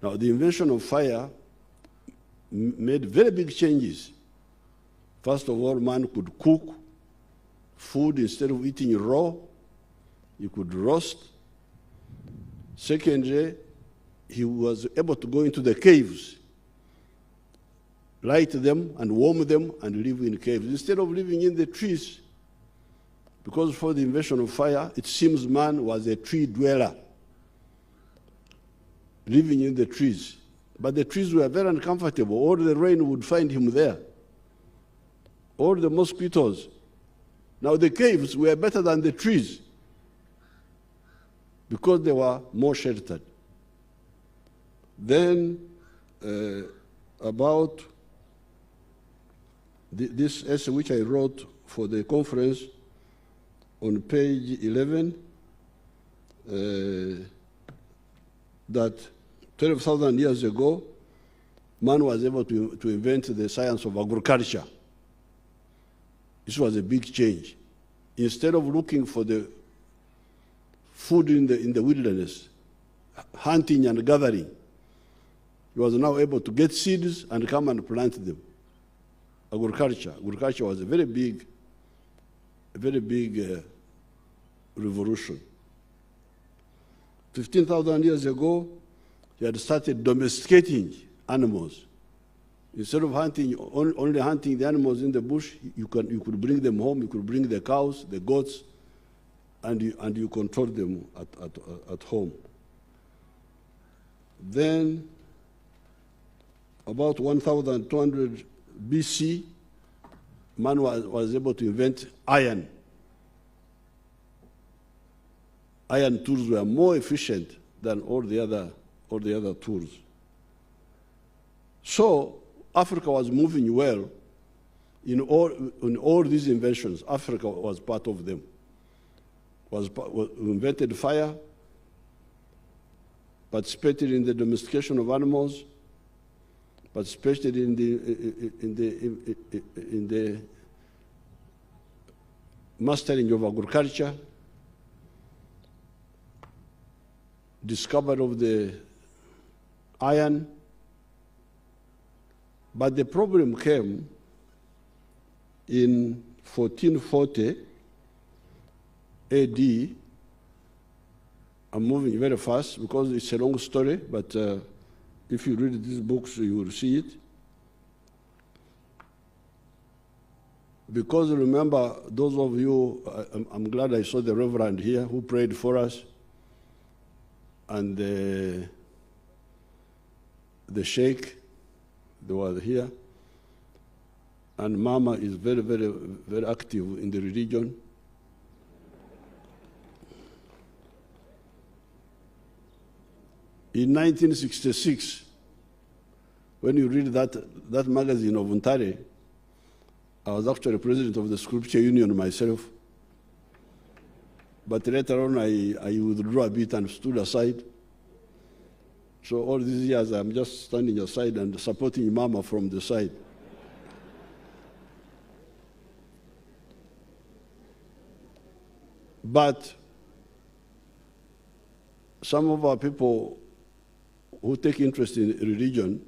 Now, the invention of fire made very big changes. First of all, man could cook food instead of eating raw. He could roast. Secondly, he was able to go into the caves, light them and warm them and live in caves instead of living in the trees. Because for the invention of fire, it seems man was a tree dweller, living in the trees. But the trees were very uncomfortable. All the rain would find him there. All the mosquitoes. Now the caves were better than the trees because they were more sheltered. Then about this essay which I wrote for the conference on page 11, that 12,000 years ago, man was able to invent the science of agriculture. This was a big change. Instead of looking for the food in the wilderness, hunting and gathering, he was now able to get seeds and come and plant them. Agriculture was a very big revolution. 15,000 years ago, he had started domesticating animals. Instead of only hunting the animals in the bush, you could bring them home. You could bring the cows, the goats, and you control them at home. Then, about 1,200 BC, man was able to invent iron. Iron tools were more efficient than all the other tools. So Africa was moving well in all these inventions. Africa was part of them. We invented fire, participated in the domestication of animals, participated in the mastering of agriculture, discovery of the iron. But the problem came in 1440 AD. I'm moving very fast because it's a long story, but if you read these books, you will see it. Because remember, those of you, I'm glad I saw the Reverend here who prayed for us, and the Sheikh, they were here, and Mama is very, very, very active in the religion. In 1966, when you read that magazine of Ontari, I was actually president of the Scripture Union myself. But later on, I withdrew a bit and stood aside. So all these years, I'm just standing aside and supporting Mama from the side. But some of our people who take interest in religion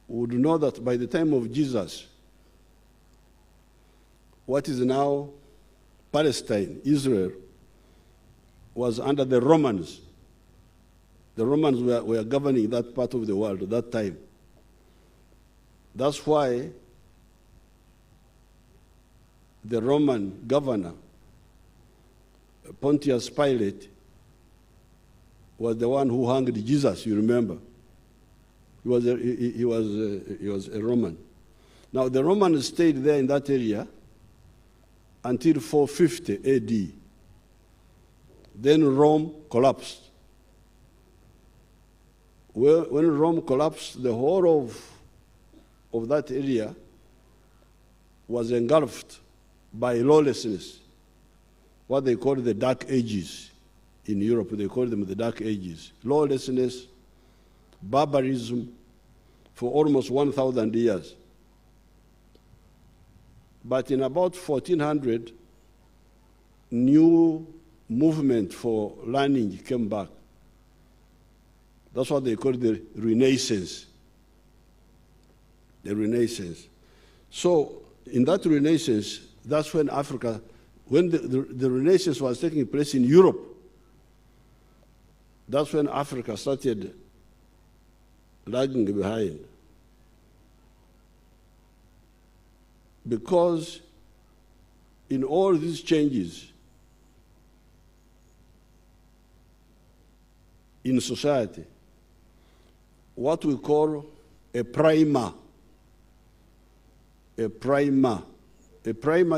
would know that by the time of Jesus, what is now Palestine, Israel, was under the Romans. The Romans were governing that part of the world at that time. That's why the Roman governor, Pontius Pilate, was the one who hanged Jesus, you remember. He was a Roman. Now, the Romans stayed there in that area until 450 AD. Then Rome collapsed. When Rome collapsed, the whole of that area was engulfed by lawlessness, what they call the Dark Ages. In Europe, they call them the Dark Ages. Lawlessness, barbarism, for almost 1,000 years. But in about 1400, new movement for learning came back. That's what they call the Renaissance. The Renaissance. So in that Renaissance, that's when Africa, when the Renaissance was taking place in Europe, that's when Africa started lagging behind. Because in all these changes in society, what we call a primer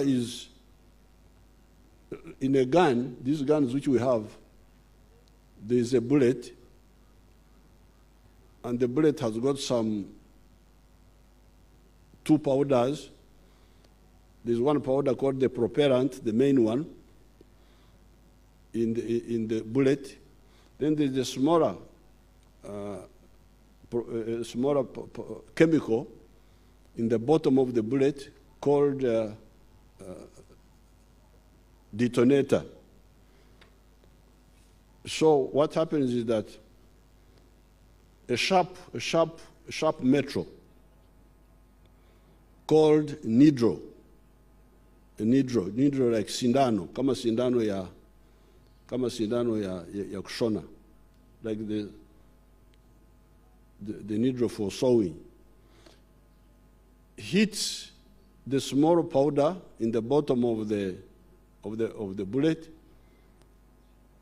is, in a gun, these guns which we have, there is a bullet, and the bullet has got two powders. There's one powder called the propellant, the main one, in the bullet. Then there's a smaller chemical in the bottom of the bullet called detonator. So what happens is that a sharp metal called nidro like sindano, kama sindano ya kushona, like the nidro for sewing, hits the small powder in the bottom of the bullet,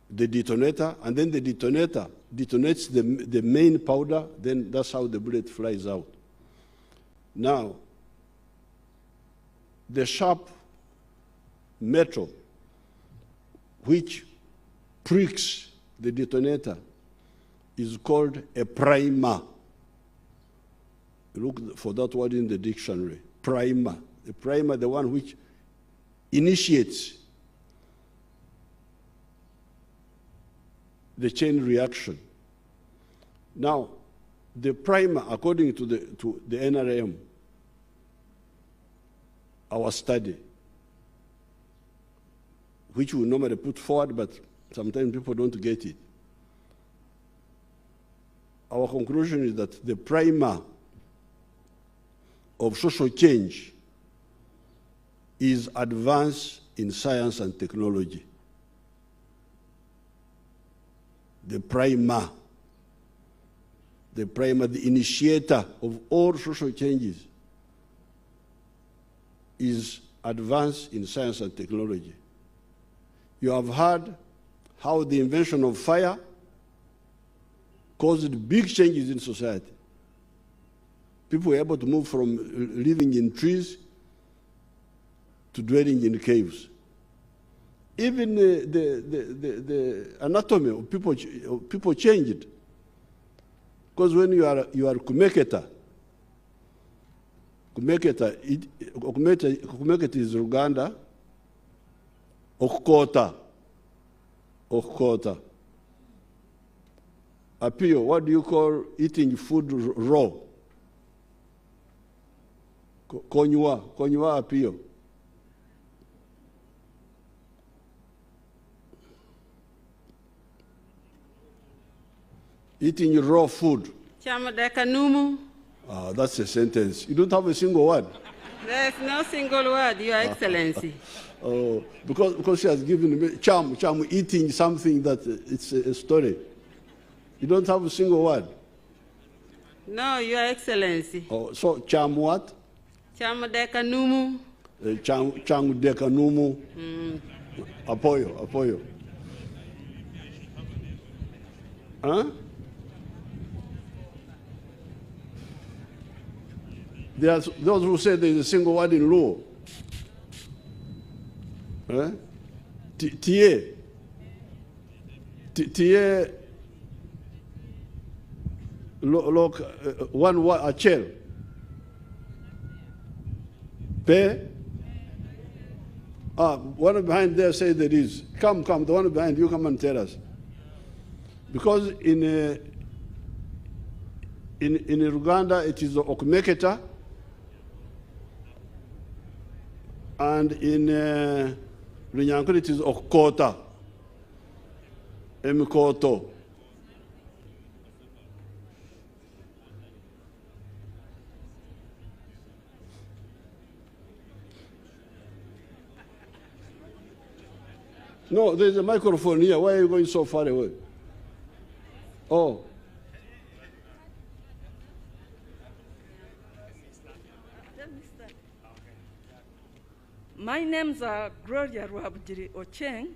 the detonator, and then the detonator detonates the main powder. Then that's how the bullet flies out. Now, the sharp metal which pricks the detonator is called a primer. Look for that word in the dictionary, primer. The primer, the one which initiates the chain reaction. Now, the primer, according to the NRM, our study, which we normally put forward, but sometimes people don't get it. Our conclusion is that the primer of social change is advance in science and technology. The primer, the initiator of all social changes is advance in science and technology. You have heard how the invention of fire caused big changes in society. People were able to move from living in trees to dwelling in caves. Even the anatomy of people changed. Because when you are kumeketa is Uganda, okukota. Apio, what do you call eating food raw? Konywa apio. Eating raw food. Chamadekanumu. Ah, that's a sentence. You don't have a single word. There's no single word, Your Excellency. Oh, because she has given me cham eating something that it's a story. You don't have a single word. No, Your Excellency. Oh, so cham what? Chamadekanumu. Cham dekanumu. Apoyo. Huh? There's those who say there's a single word in Luo. Tie. Look, one word, a chair. Pe. One behind there say there is. Come, the one behind you, come and tell us. Because in Uganda it is okumeketa, and in Runyankore it is okukota, emikoto. No, there's a microphone here. Why are you going so far away? Oh. My name's Gloria Ruhabujiri Ocheng,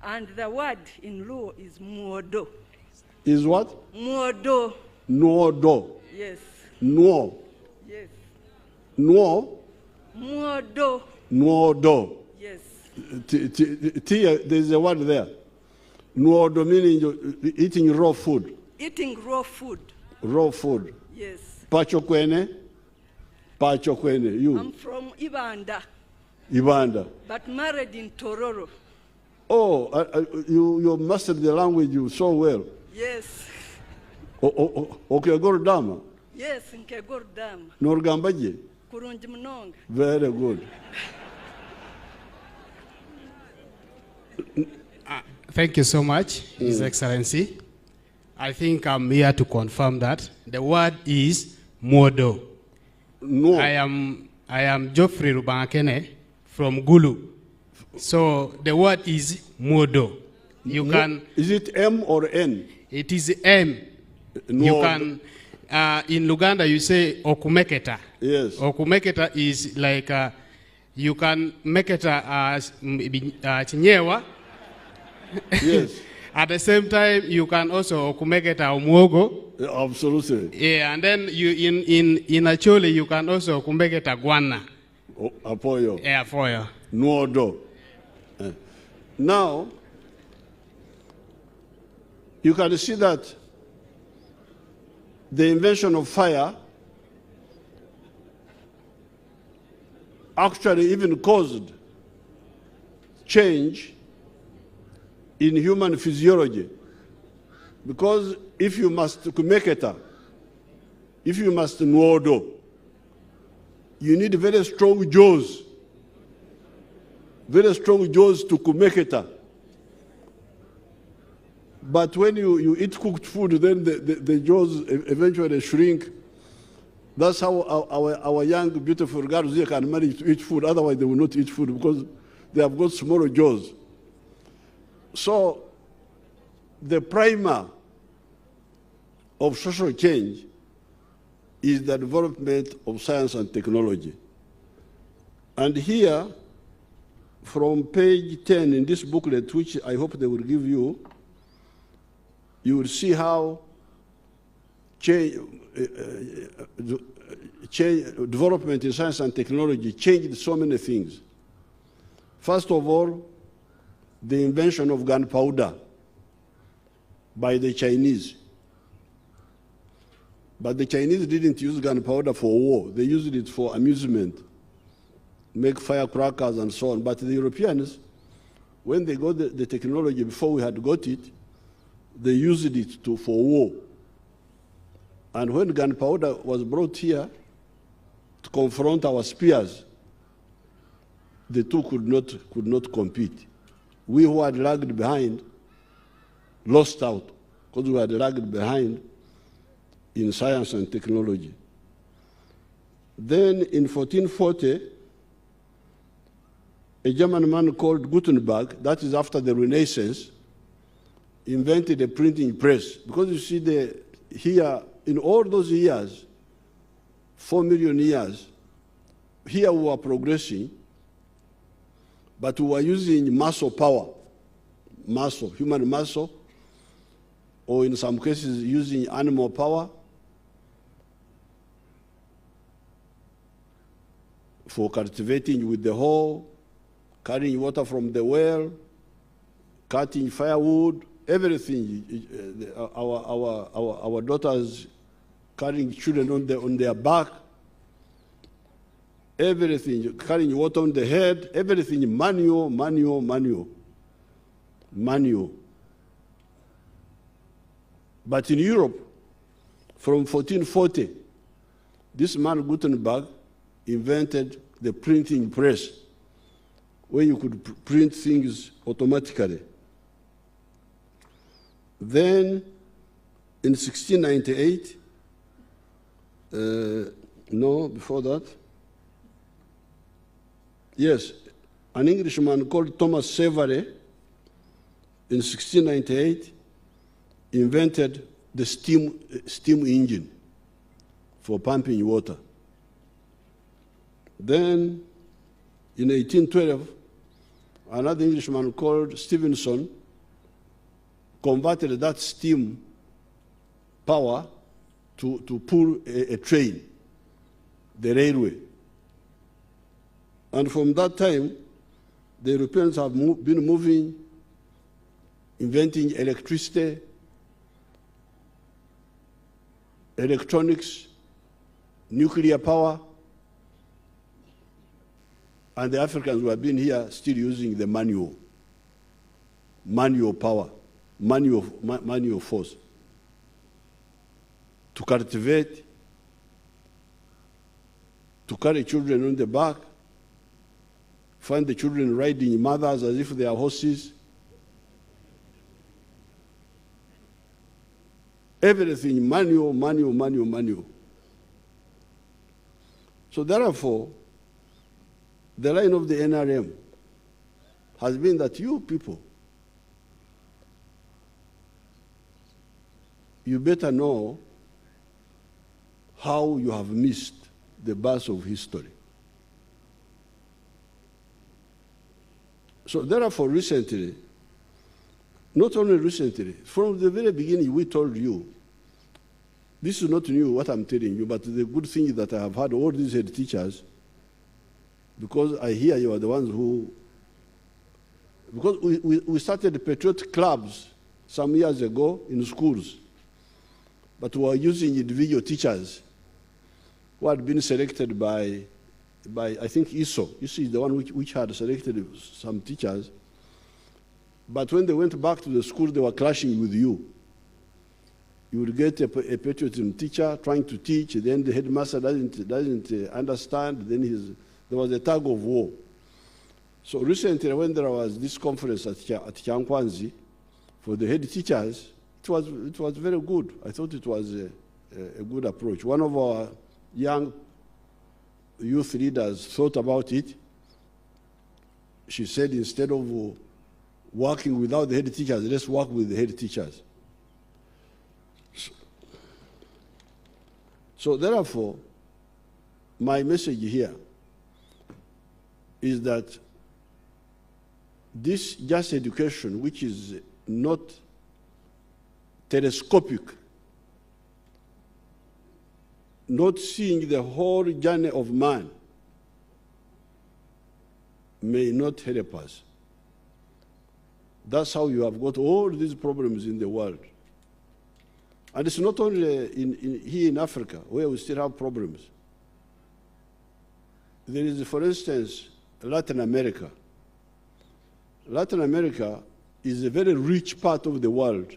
and the word in Luo is muodo. Is what? Muodo. Nuodo. Yes. Nuo. Yes. Nuo. Muodo. Nuodo. Yes. There's a word there. Nuodo meaning eating raw food. Eating raw food. Raw food. Yes. Pacho kwene. You. I'm from Ibanda. Ibanda. But married in Tororo. Oh, you mastered the language so well. Yes. Okay, Gordama. Yes, nke Gordama. Norgambaje. Kurunji mnonga. Very good. Thank you so much, His Excellency. I think I'm here to confirm that the word is modo. No. I am Geoffrey Rubankene from Gulu. So the word is modo. You can. Is it M or N? It is M. No. You can. In Luganda, you say okumeketa. Yes. Okumeketa is like you can meketa chinyewa. Yes. At the same time, you can also okumeketa umuogo. Absolutely. Yeah, and then you in Acholi you can also okumeketa guana. Apoyo. Yeah, apoyo. Nuodo. Now, you can see that the invention of fire actually even caused change in human physiology. Because if you must kumeketa, if you must nwodo, you need very strong jaws. Very strong jaws to kumeketa. But when you eat cooked food, then the jaws eventually shrink. That's how our young, beautiful girls here can manage to eat food. Otherwise, they will not eat food because they have got smaller jaws. So, the primer of social change is the development of science and technology. And here, from page 10 in this booklet, which I hope they will give you, you will see how development in science and technology changed so many things. First of all, the invention of gunpowder by the Chinese. But the Chinese didn't use gunpowder for war. They used it for amusement, make firecrackers and so on. But the Europeans, when they got the technology before we had got it, they used it for war. And when gunpowder was brought here to confront our spears, the two could not compete. We who had lagged behind lost out because we had lagged behind in science and technology. Then in 1440, a German man called Gutenberg, that is after the Renaissance, invented a printing press. Because you see, here, in all those years, 4 million years, here we were progressing, but we were using muscle power, human muscle, or in some cases using animal power for cultivating with the hoe, carrying water from the well, cutting firewood, everything. Our daughters carrying children on their back, everything, carrying water on the head, everything manual. But in Europe, from 1440, this man Gutenberg invented the printing press, where you could print things automatically. Then, in 1698, no, before that, yes, an Englishman called Thomas Savery, in 1698, invented the steam engine for pumping water. Then, in 1812, another Englishman called Stephenson converted that steam power to pull a train, the railway. And from that time, the Europeans have been moving, inventing electricity, electronics, nuclear power, and the Africans who have been here still using the manual power, manual force to cultivate, to carry children on the back, find the children riding mothers as if they are horses. Everything manual. So therefore, the line of the NRM has been that you people, you better know how you have missed the bus of history. So therefore, recently, not only recently, from the very beginning we told you, this is not new what I'm telling you, but the good thing is that I have had all these head teachers, because I hear you are the ones who, because we started patriotic clubs some years ago in schools, but we were using individual teachers who had been selected by I think ISO. ISO is the one which had selected some teachers. But when they went back to the school, they were clashing with you. You would get a patriotism teacher trying to teach, then the headmaster doesn't understand, then there was a tug of war. So recently, when there was this conference at Chankwanzi for the head teachers, it was very good. I thought it was a good approach. One of our young youth leaders thought about it. She said, instead of working without the head teachers, let's work with the head teachers. So therefore, my message here is that this just education, which is not telescopic, not seeing the whole journey of man, may not help us. That's how you have got all these problems in the world. And it's not only here in Africa, where we still have problems. There is, for instance, Latin America. Latin America is a very rich part of the world.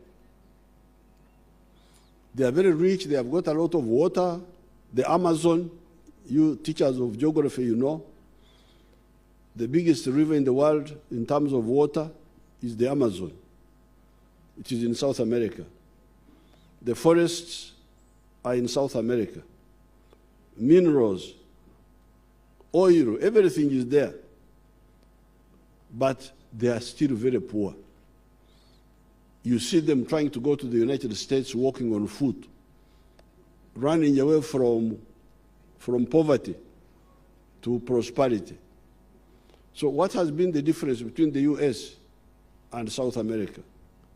They are very rich, they have got a lot of water. The Amazon, you teachers of geography, you know, the biggest river in the world in terms of water is the Amazon. It is in South America. The forests are in South America. Minerals, oil, everything is there. But they are still very poor. You see them trying to go to the United States walking on foot, running away from poverty to prosperity. So what has been the difference between the US and South America?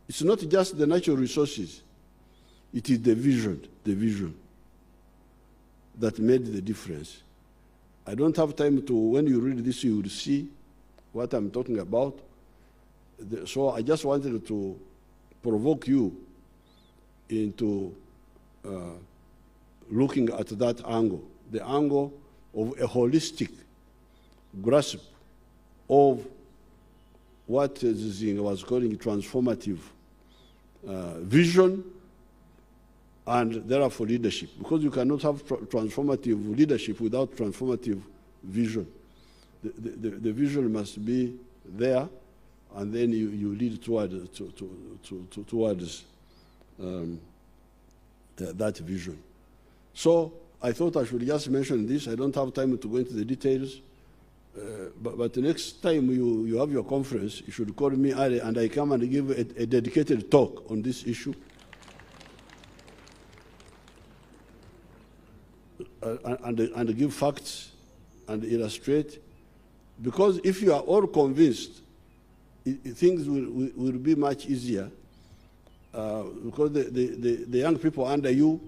It's not just the natural resources. It is the vision that made the difference. I don't have time to, when you read this, you will see what I'm talking about. So I just wanted to provoke you into looking at that angle, the angle of a holistic grasp of what Zinga was calling transformative vision and therefore leadership. Because you cannot have transformative leadership without transformative vision. The vision must be there, and then you lead towards that vision. So I thought I should just mention this. I don't have time to go into the details. But the next time you have your conference, you should call me early, and I come and give a dedicated talk on this issue. And give facts and illustrate. Because if you are all convinced, things will be much easier. Because the young people under you,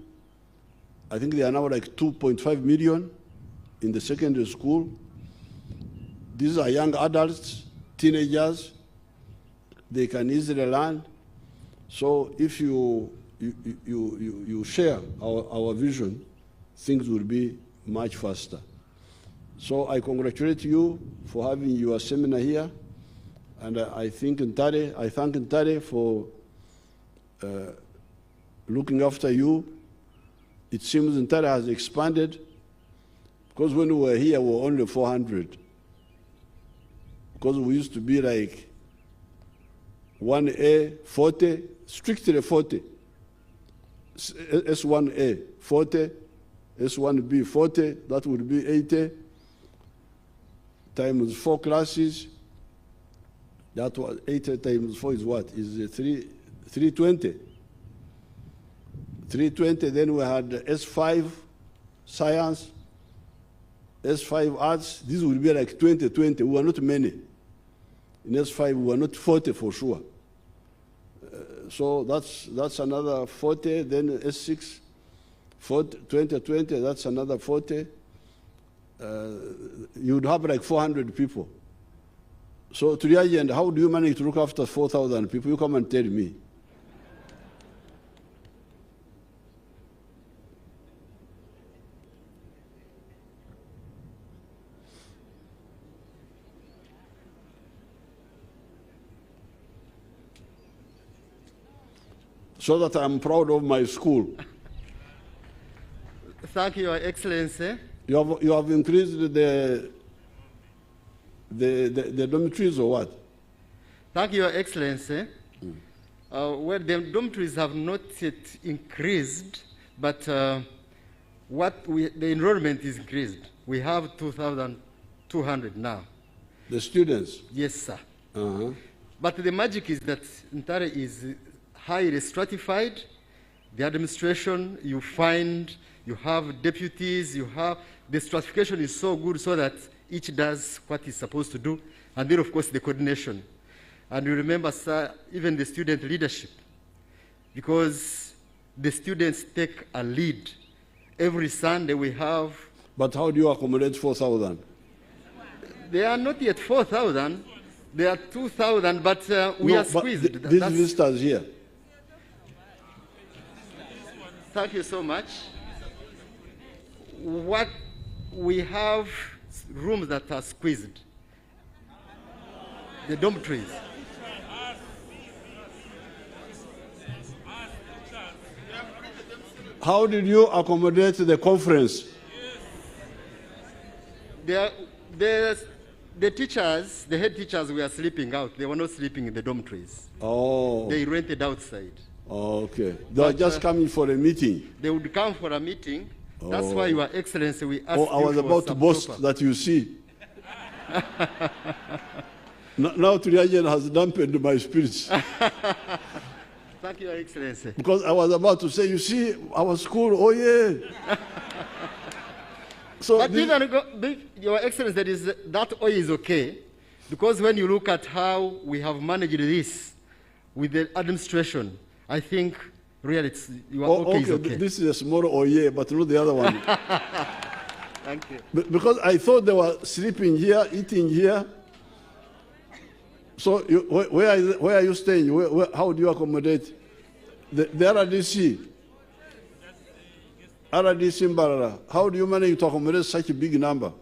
I think they are now like 2.5 million in the secondary school. These are young adults, teenagers. They can easily learn. So if you share our vision, things will be much faster. So I congratulate you for having your seminar here, and I thank Ntare for looking after you. It seems Ntare has expanded, because when we were here, we were only 400. Because we used to be like 1A, 40, strictly 40. S1A, 40. S1B, 40, that would be 80, times 4 classes. That was 80 times 4 is what? Is 320. 320, then we had S5, science, S5 arts. This would be like 2020. We were not many. In S5, we were not 40 for sure. So that's another 40, then S6. 2020, that's another 40. You'd have like 400 people. So to the end, how do you manage to look after 4,000 people? You come and tell me. so that I'm proud of my school. Thank you, Your Excellency. You have increased the dormitories or what? Thank you, Your Excellency. Well, the dormitories have not yet increased, but the enrollment is increased. We have 2,200 now. The students? Yes, sir. Uh-huh. But the magic is that Ntare is highly stratified. The administration, you find, you have deputies, the stratification is so good so that each does what it's supposed to do. And then, of course, the coordination. And you remember, sir, even the student leadership, because the students take a lead. Every Sunday we have... But how do you accommodate 4,000? They are not yet 4,000. They are 2,000, but we are squeezed. These visitors here. Thank you so much. What we have rooms that are squeezed. The dormitories. How did you accommodate the conference? The teachers, the head teachers were sleeping out. They were not sleeping in the dormitories. Oh. They rented outside. Oh, okay. They were just coming for a meeting. They would come for a meeting. Oh. That's why, Your Excellency, we asked you I was about to boast that you see. Now Triagen has dampened my spirits. Thank you, Your Excellency. Because I was about to say, you see, our school, oh yeah. So but Your Excellency, that oil is okay, because when you look at how we have managed this with the administration, I think really you are okay. Is okay. This is a small oil, but not the other one. Thank you. Because I thought they were sleeping here, eating here. So where are you staying? How do you accommodate the RDC? RDC Mbarara, how do you manage to accommodate such a big number?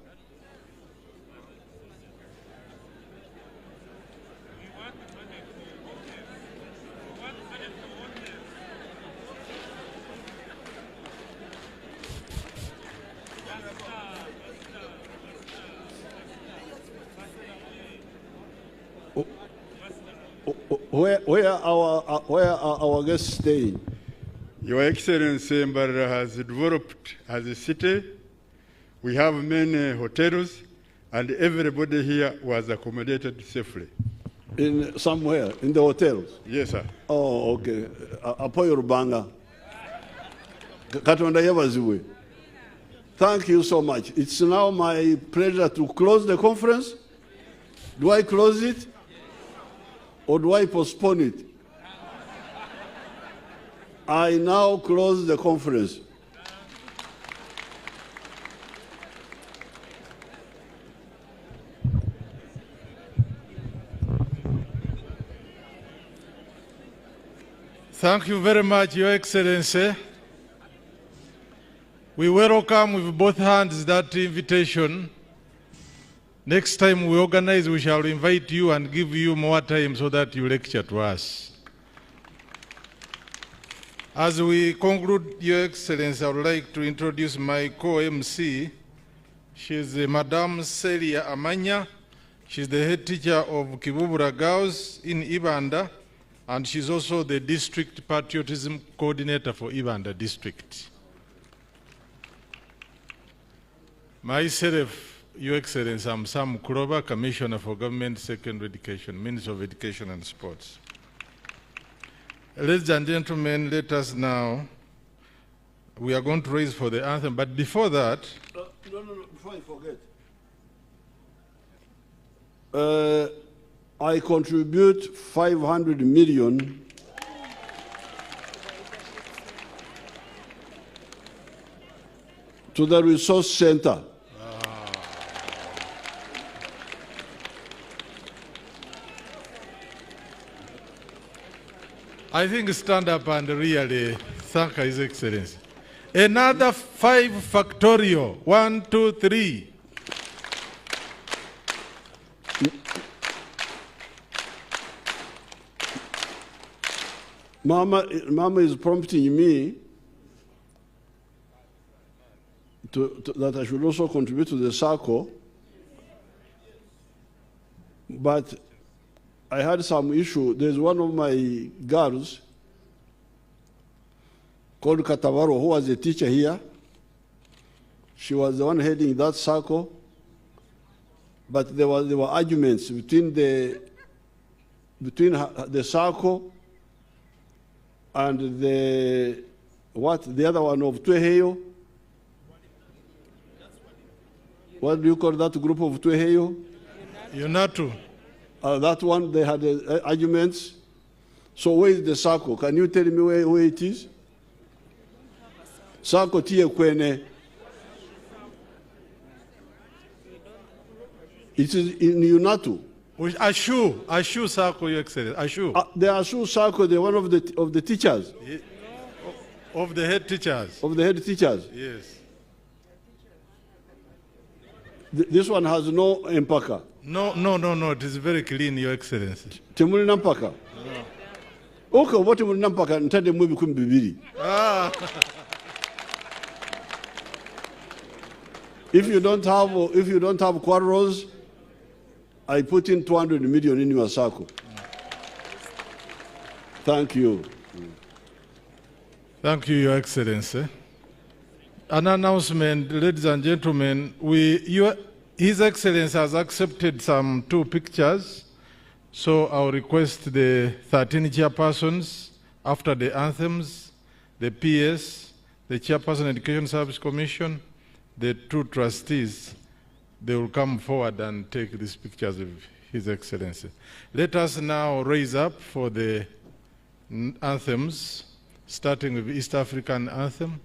Where are our guests staying? Your Excellency, Mbarara has developed as a city. We have many hotels, and everybody here was accommodated safely. In somewhere, in the hotels? Yes, sir. Oh, okay. Apoyo Rubanga. Katonda yebaziwe. Thank you so much. It's now my pleasure to close the conference. Do I close it? Or do I postpone it? I now close the conference. Thank you very much, Your Excellency. We welcome with both hands that invitation. Next time we organize, we shall invite you and give you more time so that you lecture to us. As we conclude, Your Excellency, I would like to introduce my co-MC. She is Madame Celia Amanya. She's the head teacher of Kibubura Girls in Ibanda, and she's also the district patriotism coordinator for Ibanda district. Myself, Your Excellency, I'm Sam Kuroba, Commissioner for Government Secondary Education, Minister of Education and Sports. Ladies and gentlemen, let us now, we are going to raise for the anthem, but before that... No, before I forget. I contribute 500 million to the resource center. I think stand up and really thank His Excellency. Another 5 factorial. 1, 2, 3. Mama is prompting me that I should also contribute to the circle, but I had some issue. There's one of my girls called Katavaro, who was a teacher here. She was the one heading that circle, but there were arguments between the circle and the other one of Tweheyo. What do you call that group of Tweheyo? Unatu. That one, they had arguments. So where is the circle? Can you tell me where it is? Circle tie kwene. It is in Unatu. Ashu circle, Your Excellency. Ashu. The Ashu circle, the one of the teachers. Of the head teachers. Of the head teachers. Yes. This one has no empaka. No. It is very clean, Your Excellency. Temuli nampaka. No. Okay, what temuli nampaka ntade mwe bikum bibiri. If you don't have quarrels, I put in 200 million in your circle. Thank you. Thank you, Your Excellency. An announcement, ladies and gentlemen. His Excellency has accepted some 2 pictures, so I'll request the 13 chairpersons after the anthems, the PS, the Chairperson Education Service Commission, the 2 trustees, they will come forward and take these pictures of His Excellency. Let us now raise up for the anthems, starting with East African anthem.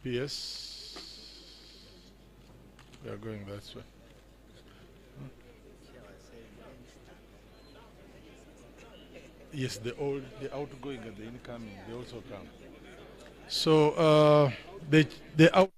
Yes. We are going that way. Yes, the outgoing and the incoming, they also come. So the out